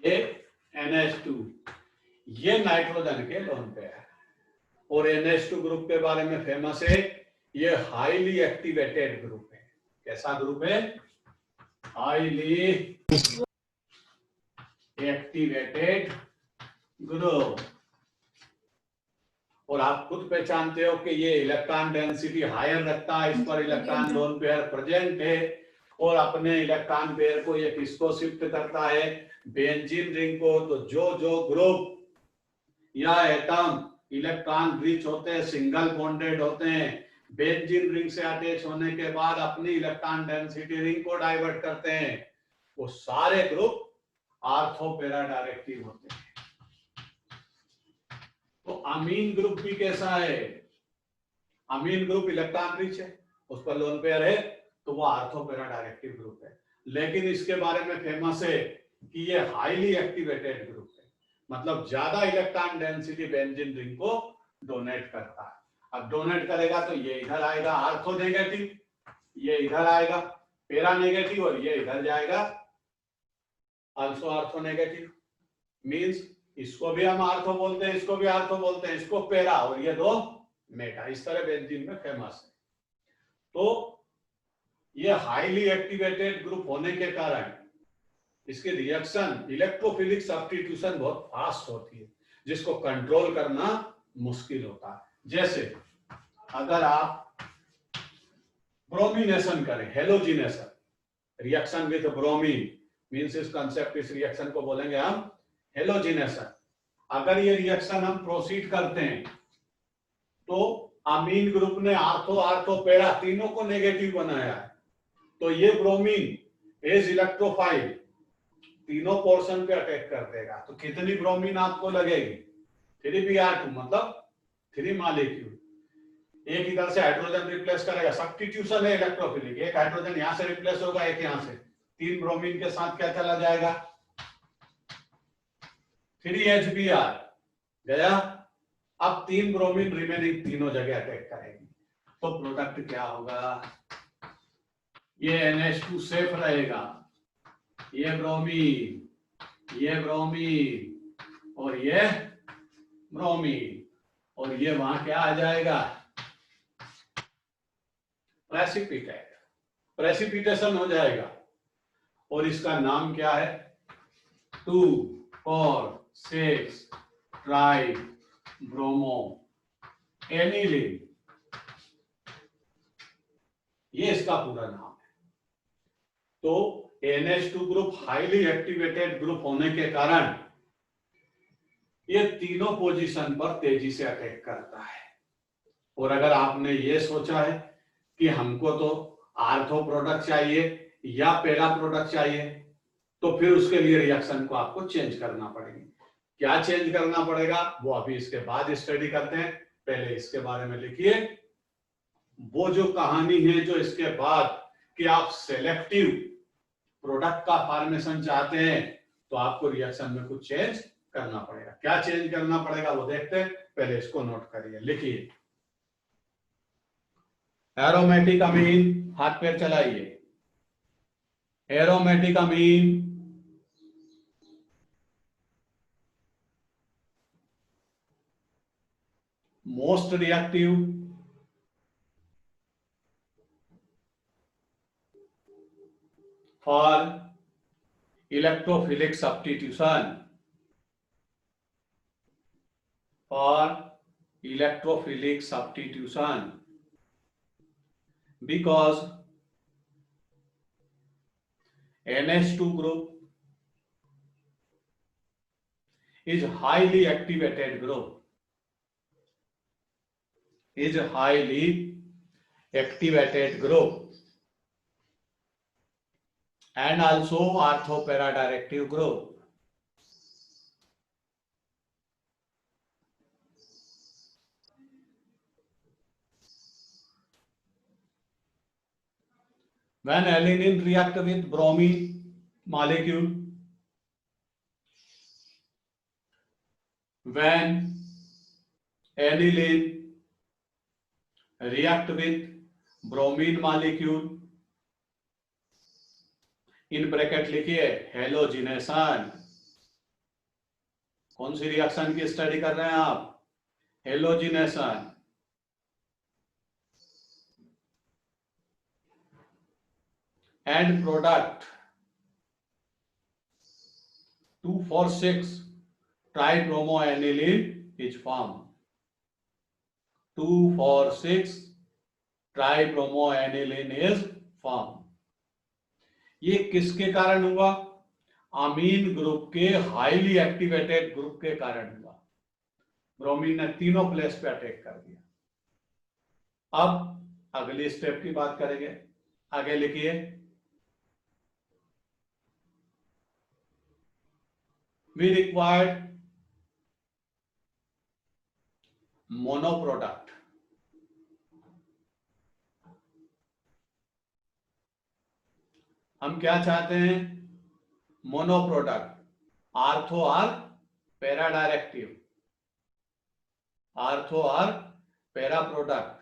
ये NH2, ये नाइट्रोजन के लोन पेयर है, और NH2 ग्रुप के बारे में फेमस है, ये हाईली एक्टिवेटेड ग्रुप है। कैसा ग्रुप है? Highly activated group. और आप खुद पहचानते हो कि ये इलेक्ट्रॉन डेंसिटी हायर रखता है, इस पर इलेक्ट्रॉन लोन पेयर प्रेजेंट है, और अपने इलेक्ट्रॉन पेयर को ये किसको शिफ्ट करता है? बेंजीन रिंग को। तो जो जो ग्रुप या एटम इलेक्ट्रॉन रिच होते हैं, सिंगल बॉन्डेड होते हैं, बेंजीन रिंग से अटैच होने के बाद अपनी इलेक्ट्रॉन डेंसिटी रिंग को डाइवर्ट करते हैं, वो सारे ग्रुप आर्थो पैरा डायरेक्टिव होते हैं। तो अमीन ग्रुप भी कैसा है? अमीन ग्रुप इलेक्ट्रॉन रिच है, उस पर लोन पेयर है, तो वो आर्थो पैरा डायरेक्टिव ग्रुप है। लेकिन इसके बारे में फेमस है कि ये हाईली एक्टिवेटेड ग्रुप है, मतलब ज्यादा इलेक्ट्रॉन डेंसिटी बेंजीन रिंग को डोनेट करता है। अब डोनेट करेगा तो ये इधर आएगा आर्थो नेगेटिव, ये इधर आएगा पैरा नेगेटिव, और ये इधर जाएगा आल्सो आर्थो नेगेटिव। मींस इसको भी हम आर्थो बोलते हैं, इसको भी आर्थो बोलते हैं, इसको पैरा और ये दो मेटा। इस तरह बेंजीन में फेमस है। तो ये हाईली एक्टिवेटेड ग्रुप होने के कारण इसकी रिएक्शन इलेक्ट्रोफिलिक सब्स्टिट्यूशन बहुत फास्ट होती है, जिसको कंट्रोल करना मुश्किल होता है। जैसे अगर आप ब्रोमिनेशन करें, halogenation, reaction with bromine, means इस कंसेप्ट, इस रिएक्शन को बोलेंगे हम हेलोजिनेशन। अगर ये रिएक्शन हम प्रोसीड करते हैं तो अमीन ग्रुप ने आर्थो आर्थो पैरा तीनों को नेगेटिव बनाया है, तो ये ब्रोमीन एज इलेक्ट्रोफाइल तीनों पोर्शन पे अटैक कर देगा। तो कितनी ब्रोमीन आपको लगेगी? 3Br2, मतलब 3 मॉलिक्यूल। एक इधर से हाइड्रोजन रिप्लेस करेगा, सब्स्टिट्यूशन है इलेक्ट्रोफिलिक, एक हाइड्रोजन यहां से रिप्लेस होगा, एक यहां से, 3 ब्रोमीन के साथ क्या चला जाएगा? 3HBr गया। अब 3 ब्रोमीन रिमेनिंग तीनों जगह अटैक करेगी, तो प्रोडक्ट क्या होगा? ये NH2 सेफ रहेगा, ये ब्रोमीन, ये ब्रोमीन और ये ब्रोमीन, और ये वहां क्या आ जाएगा? प्रेसिपिटेशन हो जाएगा। और इसका नाम क्या है? 2,4,6 ट्राई ब्रोमो एनिलीन, ये इसका पूरा नाम है। तो NH2 group highly activated group होने के कारण ये तीनों पोजीशन पर तेजी से अटैक करता है। और अगर आपने ये सोचा है कि हमको तो आर्थो प्रोडक्ट चाहिए या पैरा प्रोडक्ट चाहिए, तो फिर उसके लिए रिएक्शन को आपको चेंज करना पड़ेगा। क्या चेंज करना पड़ेगा वो अभी इसके बाद स्टडी करते हैं, पहले इसके बारे में लिखिए। वो जो कहानी है जो इसके बाद कि आप सेलेक्टिव प्रोडक्ट का फॉर्मेशन चाहते हैं, तो आपको रिएक्शन में कुछ चेंज करना पड़ेगा। क्या चेंज करना पड़ेगा वो देखते हैं, पहले इसको नोट करिए, लिखिए। एरोमेटिक अमीन, हाथ पैर चलाइए। Aromatic amine most reactive for electrophilic substitution, because NH2 group is highly activated group is highly activated group and also ortho-para-directive group. When alanine react with bromine molecule, when aniline react with bromine molecule, in bracket लिखिए हेलोजिनेशन. कौन सी रिएक्शन की स्टडी कर रहे हैं आप? Halogenation. And product 2,4,6 tribromoaniline is form. 2,4,6 tribromoaniline is form. ये किसके कारण हुआ? अमीन ग्रुप के हाईली एक्टिवेटेड ग्रुप के कारण हुआ. ब्रोमीन ने तीनों प्लेस पे अटैक कर दिया. अब अगली स्टेप की बात करेंगे. आगे लिखिए we required monoproduct. हम क्या चाहते हैं? Monoproduct. Ortho or para directive. Ortho or para product.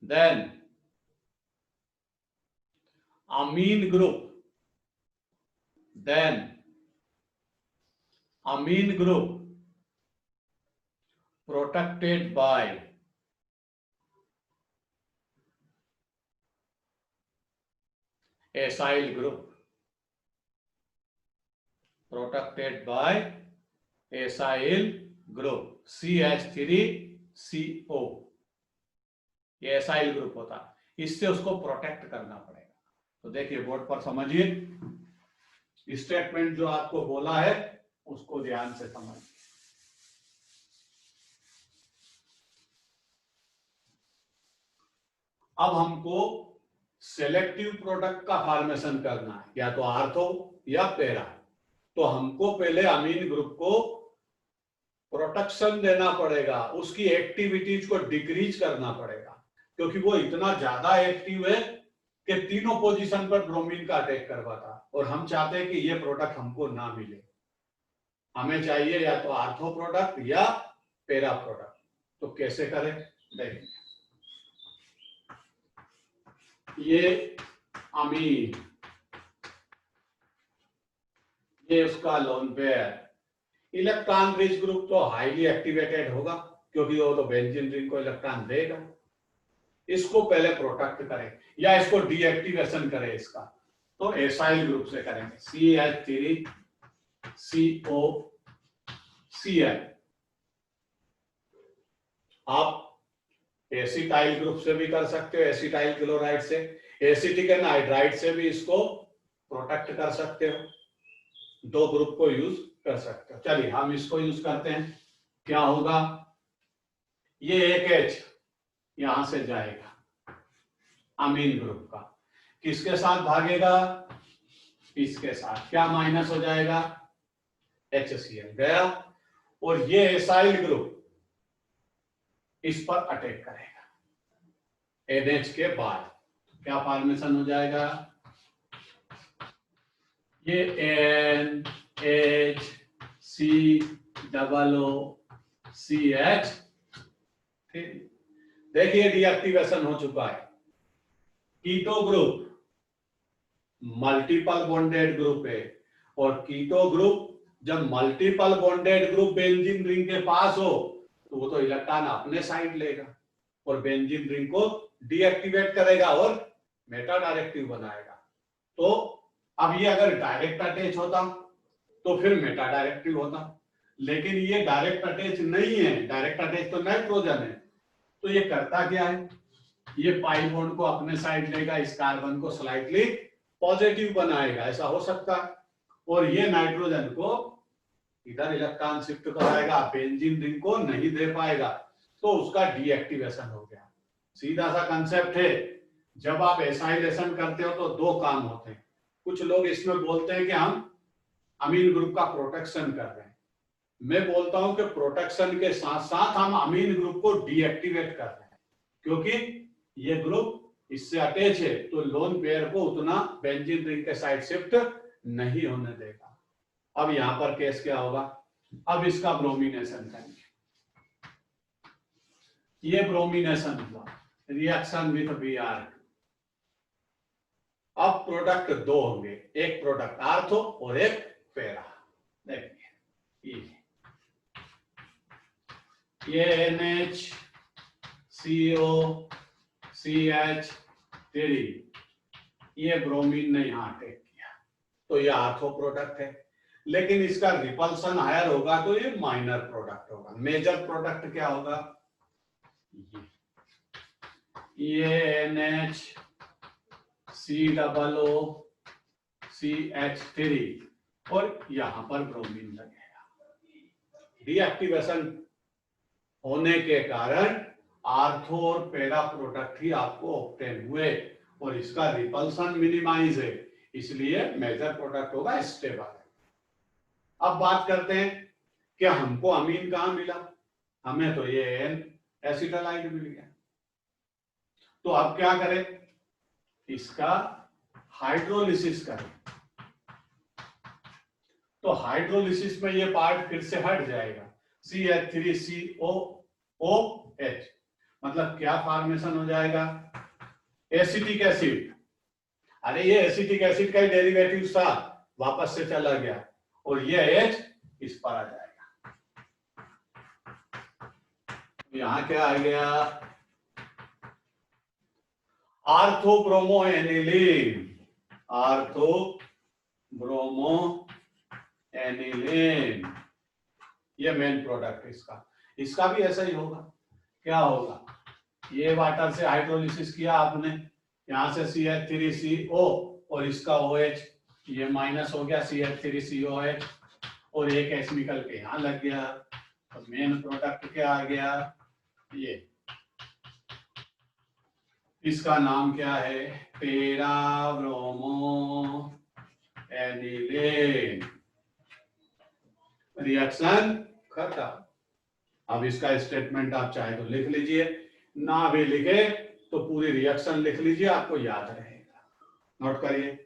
Then amine group. Then amine group protected by acyl group. Protected by acyl group. CH3CO. ये एसाइल ग्रुप होता है. इससे उसको प्रोटेक्ट करना पड़ेगा. तो देखिए बोर्ड पर समझिए. स्टेटमेंट जो आपको बोला है उसको ध्यान से समझिए. अब हमको सेलेक्टिव प्रोडक्ट का फॉर्मेशन करना है, या तो आर्थो या पैरा. तो हमको पहले अमीन ग्रुप को प्रोटेक्शन देना पड़ेगा, उसकी एक्टिविटीज को डिक्रीज करना पड़ेगा, क्योंकि वो इतना ज्यादा एक्टिव है कि तीनों पोजीशन पर ब्रोमीन का अटैक करवाता. और हम चाहते हैं कि ये प्रोडक्ट हमको ना मिले. हमें चाहिए या तो आर्थो प्रोडक्ट या पैरा प्रोडक्ट. तो कैसे करें देखेंगे. ये अमीन, ये उसका lone pair. Electron rich group तो हाईली एक्टिवेटेड होगा, क्योंकि वो तो बेंजीन रिंग को इलेक्ट्रॉन देगा. इसको पहले प्रोटेक्ट करें या इसको डीएक्टिवेशन करें इसका. तो एसाइल ग्रुप से करेंगे. CH3COCl. आप एसिटाइल ग्रुप से भी कर सकते हो, एसिटाइल क्लोराइड से. एसिटिक एनहाइड्राइड से भी इसको प्रोटेक्ट कर सकते हो. दो ग्रुप को यूज कर सकते हो. चलिए हम इसको यूज करते हैं. क्या होगा? ये एक H यहां से जाएगा अमीन ग्रुप का. किसके साथ भागेगा? इसके साथ. क्या माइनस हो जाएगा? HCl गया. और ये एसाइल ग्रुप इस पर अटैक करेगा NH के बाद. क्या फॉर्मेशन हो जाएगा? ये NHCOOCH. देखिए डीएक्टिवेशन हो चुका है. Keto group multiple bonded group है, और कीटो ग्रुप जब multiple bonded group benzene ring के पास हो तो वो तो इलेक्ट्रॉन अपने साइड लेगा और बेंजीन रिंग को डीएक्टिवेट करेगा और मेटा डायरेक्टिव बनाएगा. तो अब ये अगर डायरेक्ट अटैच होता तो फिर मेटा डायरेक्टिव होता, लेकिन ये डायरेक्ट अटैच नहीं है. डायरेक्ट अटैच तो नाइट्रोजन है. तो ये करता क्या है? ये पाई बॉन्ड को अपने साइड लेगा, इस कार्बन को स्लाइटली पॉजिटिव बनाएगा. ऐसा हो सकता है. और ये नाइट्रोजन को इधर इलेक्ट्रॉन शिफ्ट कराएगा, बेंजीन रिंग को नहीं दे पाएगा. तो उसका डीएक्टिवेशन हो गया। सीधा सा कंसेप्ट है। जब आप एसाइलेशन करते हो तो दो काम होते हैं। कुछ लोग इसमें बोलते हैं कि हम अमीन ग्रुप का प्रोटेक्शन कर रहे हैं। मैं बोलता हूं कि प्रोटेक्शन के साथ साथ हम अमीन ग्रुप को डीएक्टिवेट कर रहे हैं, क्योंकि ये ग्रुप इससे अटैच है तो लोन पेयर को उतना बेंजीन रिंग के साइड शिफ्ट नहीं होने देगा। अब यहां पर केस क्या होगा, अब इसका ब्रोमिनेशन करेंगे। ये ब्रोमिनेशन हुआ, रिएक्शन विथ Br। अब प्रोडक्ट दो होंगे, एक प्रोडक्ट आर्थो और एक पैरा। देखिए ये NHCOCH3 ये ब्रोमीन ने यहां अटैक किया तो ये आर्थो प्रोडक्ट है, लेकिन इसका रिपल्सन हायर होगा तो ये माइनर प्रोडक्ट होगा। मेजर प्रोडक्ट क्या होगा, ये NHCOOCH3 और यहां पर ब्रोमीन लगेगा। डीएक्टिवेशन होने के कारण आर्थो और पैरा प्रोडक्ट ही आपको ऑब्टेन हुए और इसका रिपल्सन मिनिमाइज है, इसलिए मेजर प्रोडक्ट होगा स्टेबल। अब बात करते हैं कि हमको अमीन कहां मिला, हमें तो ये एन एसिटालाइड मिल गया। तो अब क्या करें, इसका हाइड्रोलिसिस करें। तो हाइड्रोलिसिस में ये पार्ट फिर से हट जाएगा, CH3COOH, मतलब क्या फॉर्मेशन हो जाएगा, एसिटिक एसिड। अरे ये एसिटिक एसिड का ही डेरिवेटिव था, वापस से चला गया और ये H इस पर आ जाएगा। यहां क्या आ गया, आर्थोब्रोमोएनिलीन। आर्थोब्रोमोएनिलीन ये मेन प्रोडक्ट इसका भी ऐसा ही होगा। क्या होगा, ये वाटर से हाइड्रोलिसिस किया आपने, यहां से CH3CO और इसका OH, ये माइनस हो गया CH3COH और एक H निकल के यहां लग गया। तो मेन प्रोडक्ट क्या आ गया, ये इसका नाम क्या है, पैराब्रोमोएनिलीन। रिएक्शन खत्म। अब इसका स्टेटमेंट आप चाहे तो लिख लीजिए, ना भी लिखे तो पूरी रिएक्शन लिख लीजिए, आपको याद रहेगा। नोट करिए,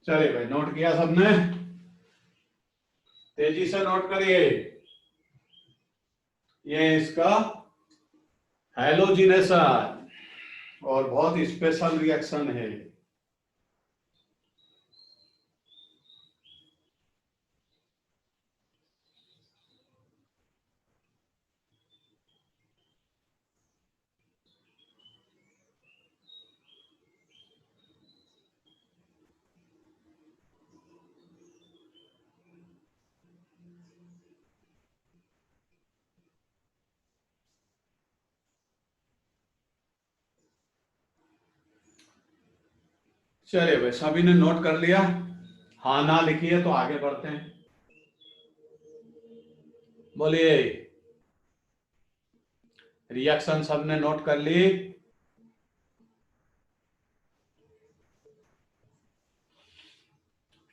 चलिए भाई, नोट किया सबने, तेजी से नोट करिए। ये इसका हैलोजिनेशन और बहुत स्पेशल रिएक्शन है। चलिए भाई, सभी ने नोट कर लिया, हाँ ना लिखिए तो आगे बढ़ते हैं। बोलिए, रिएक्शन सबने नोट कर ली?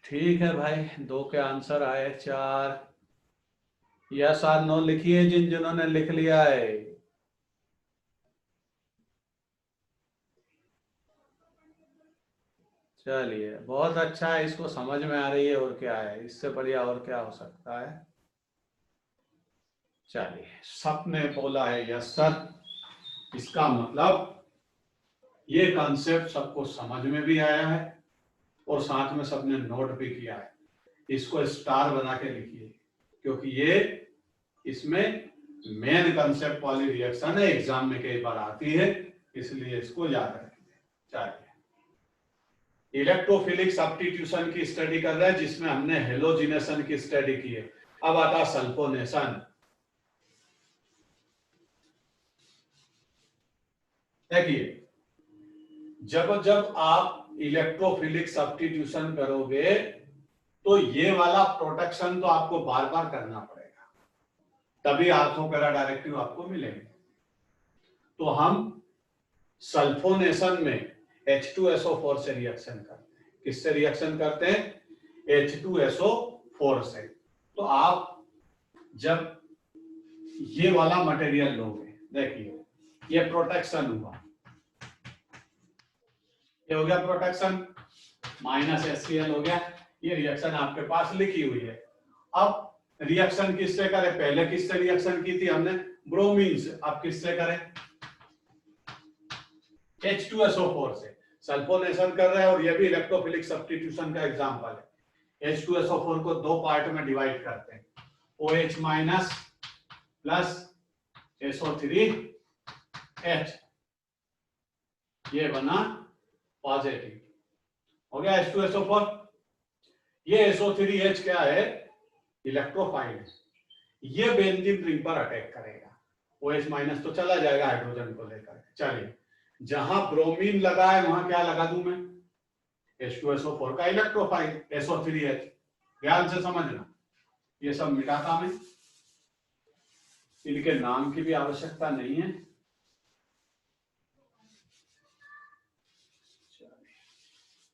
ठीक है भाई, 2 के आंसर आए, 4 यस और नो लिखिए जिन्होंने लिख लिया है। चलिए, बहुत अच्छा है, इसको समझ में आ रही है, और क्या है इससे बढ़िया, और क्या हो सकता है। चलिए, सबने बोला है यस सर, इसका मतलब ये कॉन्सेप्ट सबको समझ में भी आया है और साथ में सबने नोट भी किया है। इसको स्टार बना के लिखिए, क्योंकि ये इसमें मेन कंसेप्ट वाली रिएक्शन है, एग्जाम में कई बार आती है, इसलिए इसको याद रखिए। चलिए, इलेक्ट्रोफिलिक सब्स्टिट्यूशन की स्टडी कर रहे हैं, जिसमें हमने हेलोजिनेशन की स्टडी की है। अब आता सल्फोनेशन। देखिए, जब जब आप इलेक्ट्रोफिलिक सब्स्टिट्यूशन करोगे तो ये वाला प्रोटेक्शन तो आपको बार बार करना पड़ेगा, तभी आर्थो पैरा डायरेक्टिव आपको मिलेंगे। तो हम सल्फोनेशन में H2SO4 से रिएक्शन करते हैं। किससे रिएक्शन करते हैं? H2SO4 से। तो आप जब ये वाला मटेरियल लोगे, देखिए ये प्रोटेक्शन हुआ, ये हो गया प्रोटेक्शन, माइनस HCl हो गया। ये रिएक्शन आपके पास लिखी हुई है। अब रिएक्शन किससे करें? पहले किससे रिएक्शन की थी हमने? ब्रोमीन से। अब किससे करें? H2SO4 से। सल्फोनेशन कर रहे हैं और ये भी इलेक्ट्रोफिलिक सब्स्टिट्यूशन का एग्जांपल है। H2SO4 को दो पार्ट में डिवाइड करते हैं, OH माइनस प्लस SO3H, ये बना पॉजिटिव, हो गया H2SO4। ये SO3H क्या है? इलेक्ट्रोफाइल। ये बेंजीन रिंग पर अटैक करेगा, OH माइनस तो चला जाएगा हाइड्रोजन को लेकर। चलिए, जहां ब्रोमीन लगा है वहां क्या लगा दूं मैं? H2SO4 का इलेक्ट्रोफाइल SO3H। ध्यान से समझना, ये सब मिटाता मैं, इनके नाम की भी आवश्यकता नहीं है।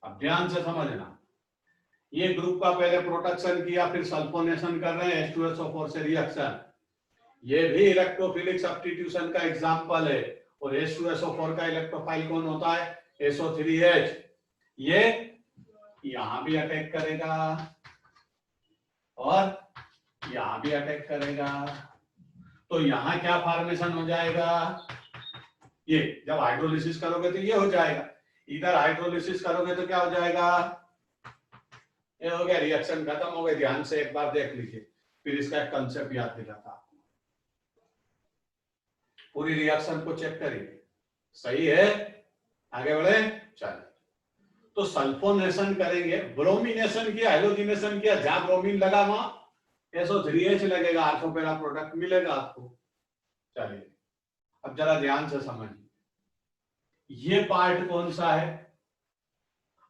अब ध्यान से समझना, ये ग्रुप का पहले प्रोटेक्शन किया, फिर सल्फोनेशन कर रहे हैं H2SO4 से रिएक्शन। ये भी इलेक्ट्रोफिलिक सब्स्टिट्यूशन का एग्जांपल है। और H2SO4 का इलेक्ट्रोफाइल कौन होता है? SO3H। ये यहां भी अटैक करेगा और यहां भी अटैक करेगा, तो यहां क्या फॉर्मेशन हो जाएगा? ये जब हाइड्रोलिसिस करोगे तो ये हो जाएगा, इधर हाइड्रोलिसिस करोगे तो क्या हो जाएगा? ये हो गया, रिएक्शन खत्म हो गई। ध्यान से एक बार देख लीजिए, फिर इसका एक कंसेप्ट याद दिलाता आपको। पूरी रिएक्शन को चेक करिए, सही है? आगे बढ़े, चलिए। तो सल्फोनेशन करेंगे, ब्रोमिनेशन किया, हेलोजिनेशन किया, जहां ब्रोमीन लगा वहां SO3H लगेगा, आर्थो पैरा प्रोडक्ट मिलेगा आपको। चलिए, अब जरा ध्यान से समझिए, ये पार्ट कौन सा है?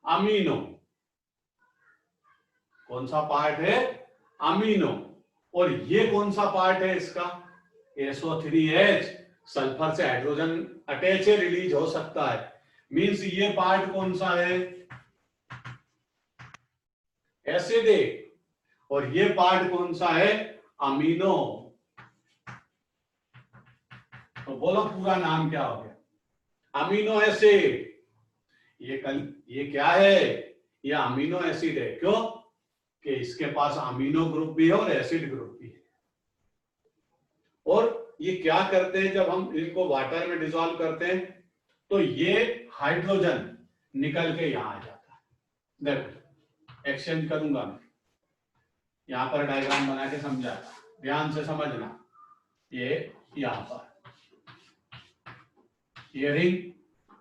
अमीनो। कौन सा पार्ट है? अमीनो। और ये कौन सा पार्ट है इसका? SO3H। सल्फर से हाइड्रोजन अटैच है, रिलीज हो सकता है, मींस ये पार्ट कौन सा है? एसिडिक। और ये पार्ट कौन सा है? अमीनो। तो बोलो पूरा नाम क्या हो गया? Amino acid. ये क्या है? ये अमीनो एसिड है। क्यों? कि इसके पास अमीनो ग्रुप भी है और एसिड ग्रुप भी है। और ये क्या करते हैं, जब हम इनको वाटर में डिसॉल्व करते हैं तो ये हाइड्रोजन निकल के यहां आ जाता है। देखो, एक्सचेंज करूंगा मैं, यहां पर डायग्राम बना के समझाता, ध्यान से समझना। ये यहां पर ये रिंग,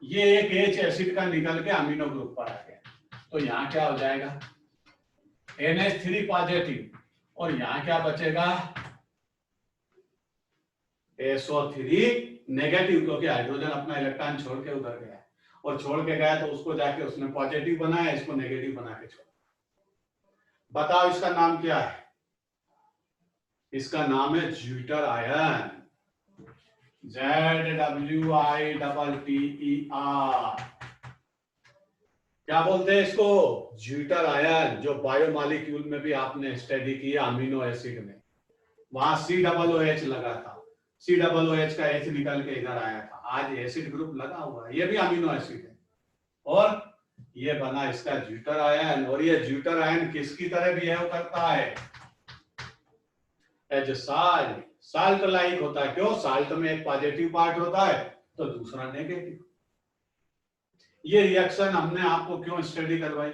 ये एक H एसिड का निकल के अमीनो ग्रुप पर आ गया, तो यहां क्या हो जाएगा? NH3 पॉजिटिव, और यहां क्या बचेगा? SO3 नेगेटिव, क्योंकि हाइड्रोजन अपना इलेक्ट्रॉन छोड़ के उधर गया, और छोड़ के गया तो उसको जाके उसने पॉजिटिव बनाया, इसको नेगेटिव बना के छोड़ा। बताओ इसका नाम क्या है? इसका नाम है ज्यूटर आयन, ZWITTER। क्या बोलते हैं इसको? ज्यूटर आयन, जो बायोमॉलिक्यूल में भी आपने स्टडी किया अमीनो एसिड में, वहां COOH लगा था, COOH का H निकल के इधर आया था, आज एसिड ग्रुप लगा हुआ है, ये भी अमीनो एसिड है, और ये बना इसका ज्यूटर आयन। और ये ज्यूटर आयन किसकी तरह बिहेव करता है? एज साल्ट, साल्ट लाइक होता है। क्यों? साल्ट में एक पॉजिटिव पार्ट होता है तो दूसरा नेगेटिव। ये रिएक्शन हमने आपको क्यों स्टडी करवाई?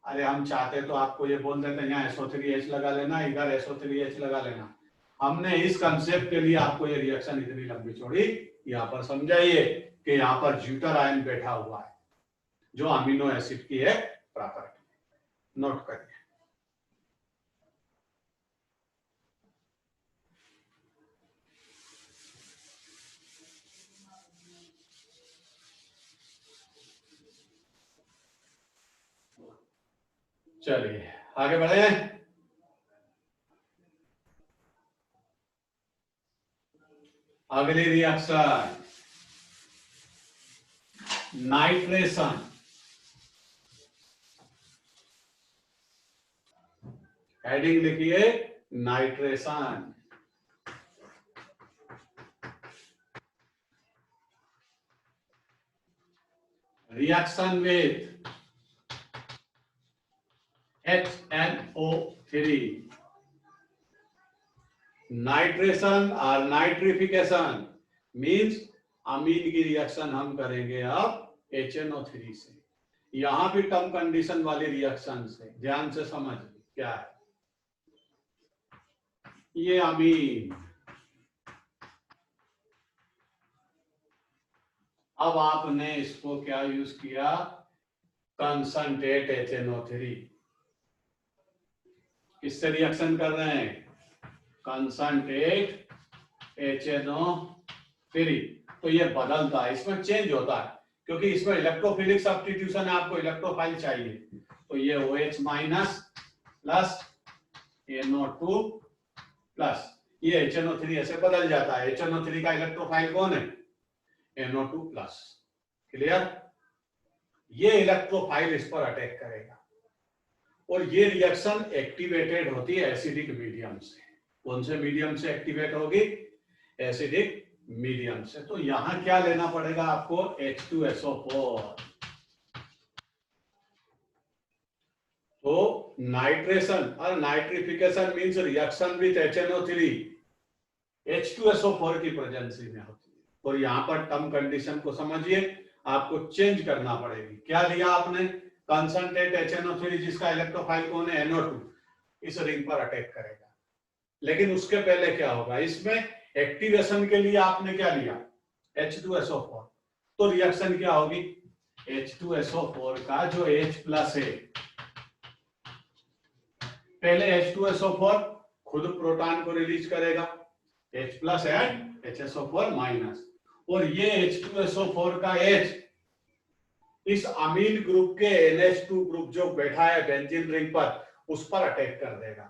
अरे हम चाहते तो आपको ये बोल देते यहाँ SO3H लगा लेना, इधर SO3H लगा लेना। हमने इस कंसेप्ट के लिए आपको ये रिएक्शन इतनी लंबी चौड़ी यहाँ पर समझाइए कि यहाँ पर ज्यूटर आयन बैठा हुआ है जो अमीनो एसिड की है प्रॉपर्टी। नोट करिए। चलिए आगे बढ़े। अगली रिएक्शन नाइट्रेशन। हेडिंग लिखिए nitration. Reaction with HNO3। Nitration और नाइट्रिफिकेशन मींस अमीन की रिएक्शन हम करेंगे अब HNO3 से। यहां भी टर्म कंडीशन वाली रिएक्शन से ध्यान से समझ क्या है। ये अमीन, अब आपने इसको क्या यूज किया, कंसंट्रेट HNO3। किससे रिएक्शन कर रहे हैं, कंसंट्रेट HNO3। तो ये बदलता है, इसमें चेंज होता है क्योंकि इसमें इलेक्ट्रोफिलिक सब्स्टिट्यूशन है, आपको इलेक्ट्रोफाइल चाहिए। तो ये OH minus plus NO2 plus ये HNO3 ऐसे बदल जाता है। HNO3 का इलेक्ट्रोफाइल कौन है, NO2 प्लस। क्लियर। ये इलेक्ट्रोफाइल इस पर अटैक करेगा और ये रिएक्शन एक्टिवेटेड होती है एसिडिक मीडियम से। कौन से मीडियम से एक्टिवेट होगी, एसिडिक मीडियम से। तो यहां क्या लेना पड़ेगा आपको, H2SO4। तो नाइट्रेशन और nitrification means reaction with HNO3 H2SO4 की प्रेजेंसी में होती है। और यहां पर टर्म कंडीशन को समझिए, आपको चेंज करना पड़ेगी। क्या लिया आपने, कंसंट्रेट HNO3 जिसका इलेक्ट्रोफाइल कौन है, NO2, इस रिंग पर अटैक करेगा। लेकिन उसके पहले क्या होगा, इसमें एक्टिवेशन के लिए आपने क्या लिया, H2SO4। तो रिएक्शन क्या होगी, H2SO4 का जो H प्लस है, पहले H2SO4 खुद प्रोटॉन को रिलीज करेगा, H plus and HSO4 minus, और ये H2SO4 का H इस अमीन ग्रुप के NH2 ग्रुप जो बैठा है बेंजीन रिंग पर, उस पर अटैक कर देगा।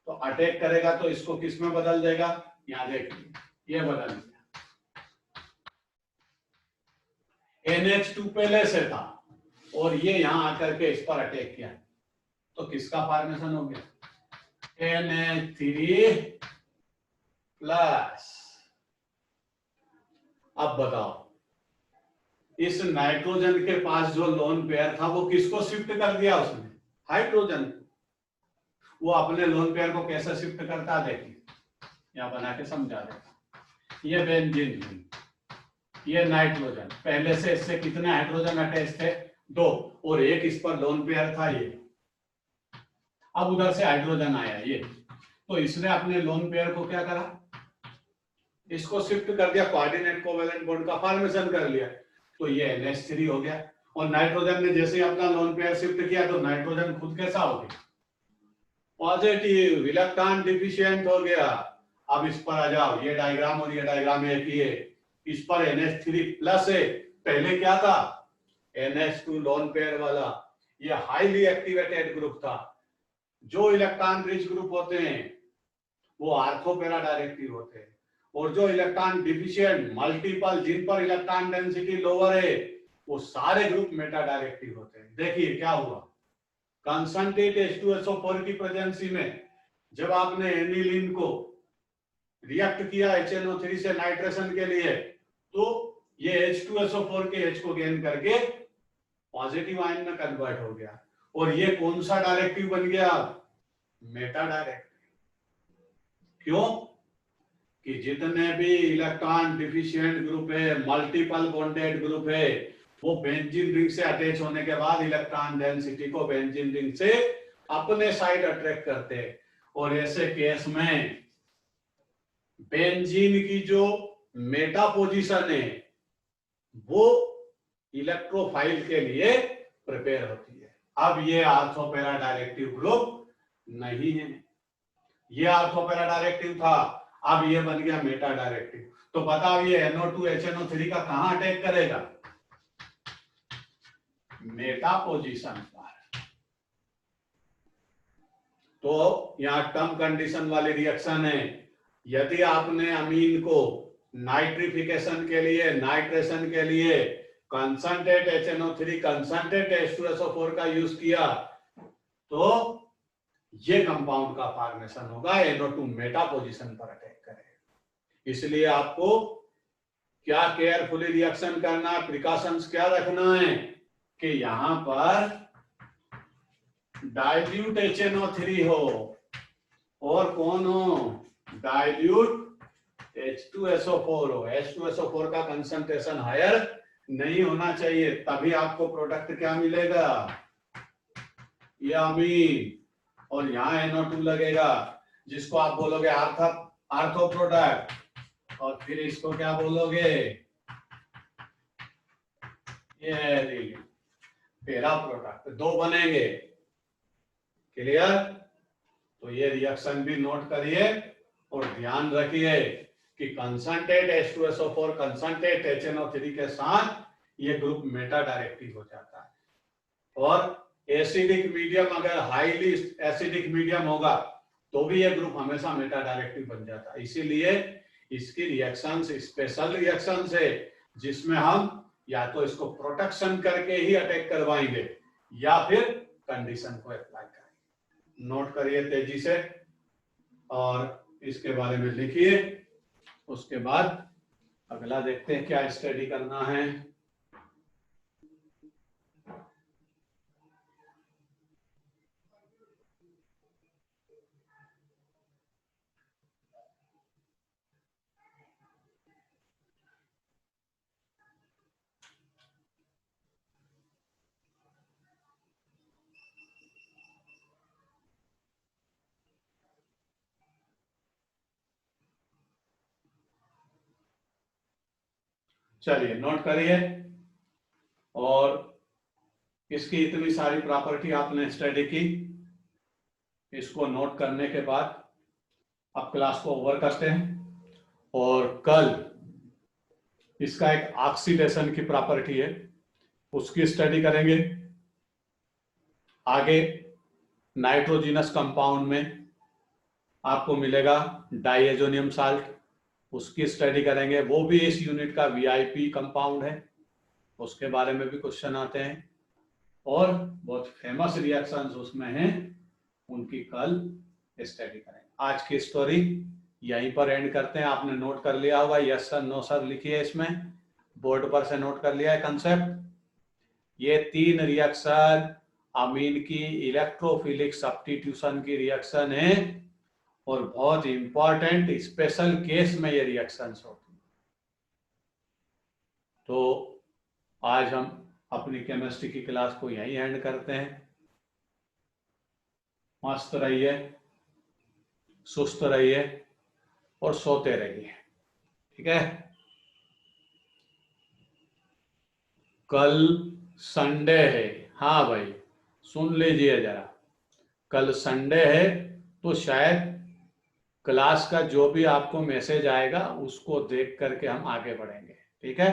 तो अटैक करेगा तो इसको किस में बदल देगा, यहां देखिए ये बदल दिया। NH2 पहले से था और ये यहां आकर के इस पर अटैक किया, तो किसका फॉर्मेशन हो गया, NH3 प्लस। अब बताओ, इस नाइट्रोजन के पास जो लोन पेयर था वो किसको शिफ्ट कर दिया उसने, हाइड्रोजन। वो अपने लोन पेयर को कैसे शिफ्ट करता है, देखिए यहां बना के समझा देगा। ये बेंजीन, ये नाइट्रोजन, पहले से इससे कितने हाइड्रोजन अटैच थे, 2, और एक इस पर लोन पेयर था ये। अब उधर से हाइड्रोजन आया ये, तो इसने अपने लोन पेयर को क्या करा, इसको शिफ्ट कर दिया, कोऑर्डिनेट कोवेलेंट बॉन्ड का फॉर्मेशन कर लिया। तो ये NH3 हो गया। और नाइट्रोजन ने जैसे अपना लोन पेयर शिफ्ट किया तो नाइट्रोजन खुद कैसा हो गया, पॉजिटिव, इलेक्ट्रॉन डिफिशिएंट हो गया। अब इस पर आ जाओ, ये डायग्राम और ये डायग्राम एक ही है। इस पर NH3 प्लस है, पहले क्या था, NH2 लोन पेयर वाला। ये हाईली एक्टिवेटेड ग्रुप था। जो इलेक्ट्रॉन रिच ग्रुप होते हैं वो आर्थोपेरा डायरेक्टिव होते हैं, और जो इलेक्ट्रॉन डिफिशिएंट मल्टीपल, जिन पर इलेक्ट्रॉन डेंसिटी लोअर है, वो सारे ग्रुप मेटा डायरेक्टिव होते हैं। देखिए क्या हुआ, कंसंट्रेट H2SO4 की प्रेजेंसी में जब आपने एनिलीन को रिएक्ट किया HNO3 से नाइट्रेशन के लिए, तो ये H2SO4 के H को गेन करके पॉजिटिव आयन में कन्वर्ट हो गया। और ये कौन सा डायरेक्टिव बन गया, मेटा डायरेक्टिव। क्यों कि जितने भी इलेक्ट्रॉन डिफिशिएंट ग्रुप है, मल्टीपल बॉन्डेड ग्रुप है, वो बेंजीन रिंग से अटैच होने के बाद इलेक्ट्रॉन डेंसिटी को बेंजीन रिंग से अपने साइड अट्रैक्ट करते हैं। और ऐसे केस में बेंजीन की जो मेटा पोजीशन है वो इलेक्ट्रोफाइल के लिए प्रिपेयर होती है। अब ये आर्थो पैरा डायरेक्टिव ग्रुप नहीं है, ये आर्थो पैरा डायरेक्टिव था, अब ये बन गया मेटा डायरेक्टिव। तो बताओ ये NO2 HNO3 का कहां अटैक करेगा? मेटा पोजीशन पर। तो यहां टर्म कंडीशन वाली रिएक्शन है। यदि आपने अमीन को नाइट्रिफिकेशन के लिए, नाइट्रेशन के लिए कंसंट्रेट HNO3, कंसंट्रेट H2SO4 का यूज किया तो ये कंपाउंड का फॉर्मेशन होगा, NO2 मेटा पोजीशन पर अटैक करेगा। इसलिए आपको क्या केयरफुली रिएक्शन करना है, प्रिकॉशंस क्या रखना है कि यहां पर डाइल्यूट HNO3 हो और कौन हो? डाइल्यूट H2SO4 हो। H2SO4 का कंसंट्रेशन हायर नहीं होना चाहिए, तभी आपको प्रोडक्ट क्या मिलेगा? ये अमीन। और यहाँ NO2 लगेगा जिसको आप बोलोगे आर्थो प्रोडक्ट, और फिर इसको क्या बोलोगे? ये पैरा प्रोडक्ट। दो बनेंगे। क्लियर? तो ये रिएक्शन भी नोट करिए और ध्यान रखिए कि कंसंट्रेट H2SO4 कंसंट्रेट HNO3 के साथ ये ग्रुप मेटा डायरेक्टिव हो जाता है। और एसिडिक मीडियम, अगर हाईली एसिडिक मीडियम होगा तो भी ये ग्रुप हमेशा मेटा डायरेक्टिव बन जाता है। इसीलिए इसकी रिएक्शंस स्पेशल रिएक्शंस है जिसमें हम या तो इसको प्रोटेक्शन करके ही अटैक करवाएंगे या फिर कंडीशन को अप्लाई करेंगे। नोट करिए तेजी से और इसके बारे में लिखिए। उसके बाद अगला देखते हैं क्या स्टडी करना है। चलिए नोट करिए। और इसकी इतनी सारी प्रॉपर्टी आपने स्टडी की, इसको नोट करने के बाद अब क्लास को ओवर करते हैं और कल इसका एक ऑक्सीडेशन की प्रॉपर्टी है उसकी स्टडी करेंगे। आगे नाइट्रोजिनस कंपाउंड में आपको मिलेगा डाइएजोनियम साल्ट, उसकी स्टडी करेंगे। वो भी इस यूनिट का VIP कंपाउंड है, उसके बारे में भी क्वेश्चन आते हैं। और बहुत फेमस रिएक्शंस उसमें हैं, उनकी कल स्टडी करेंगे। आज की स्टोरी यहीं पर एंड करते हैं। आपने नोट कर लिया होगा, यस सर नो सर लिखिए, इसमें बोर्ड पर से नोट कर लिया है कंसेप्ट। ये 3 रिएक्शन अमीन की इलेक्ट्रोफिलिक सब्स्टिट्यूशन की रिएक्शन है और बहुत इंपॉर्टेंट स्पेशल केस में ये रिएक्शंस होती है। तो आज हम अपनी केमिस्ट्री की क्लास को यहीं एंड करते हैं। मस्त रहिए, सुस्त रहिए और सोते रहिए, ठीक है। कल संडे है, हाँ भाई सुन लीजिए जरा, कल संडे है तो शायद क्लास का जो भी आपको मैसेज आएगा उसको देख करके हम आगे बढ़ेंगे, ठीक है।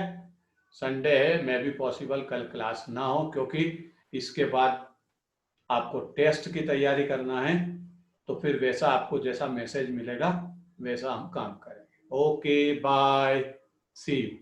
संडे है, मैं भी पॉसिबल कल क्लास ना हो क्योंकि इसके बाद आपको टेस्ट की तैयारी करना है, तो फिर वैसा आपको जैसा मैसेज मिलेगा वैसा हम काम करेंगे। Okay bye, see you.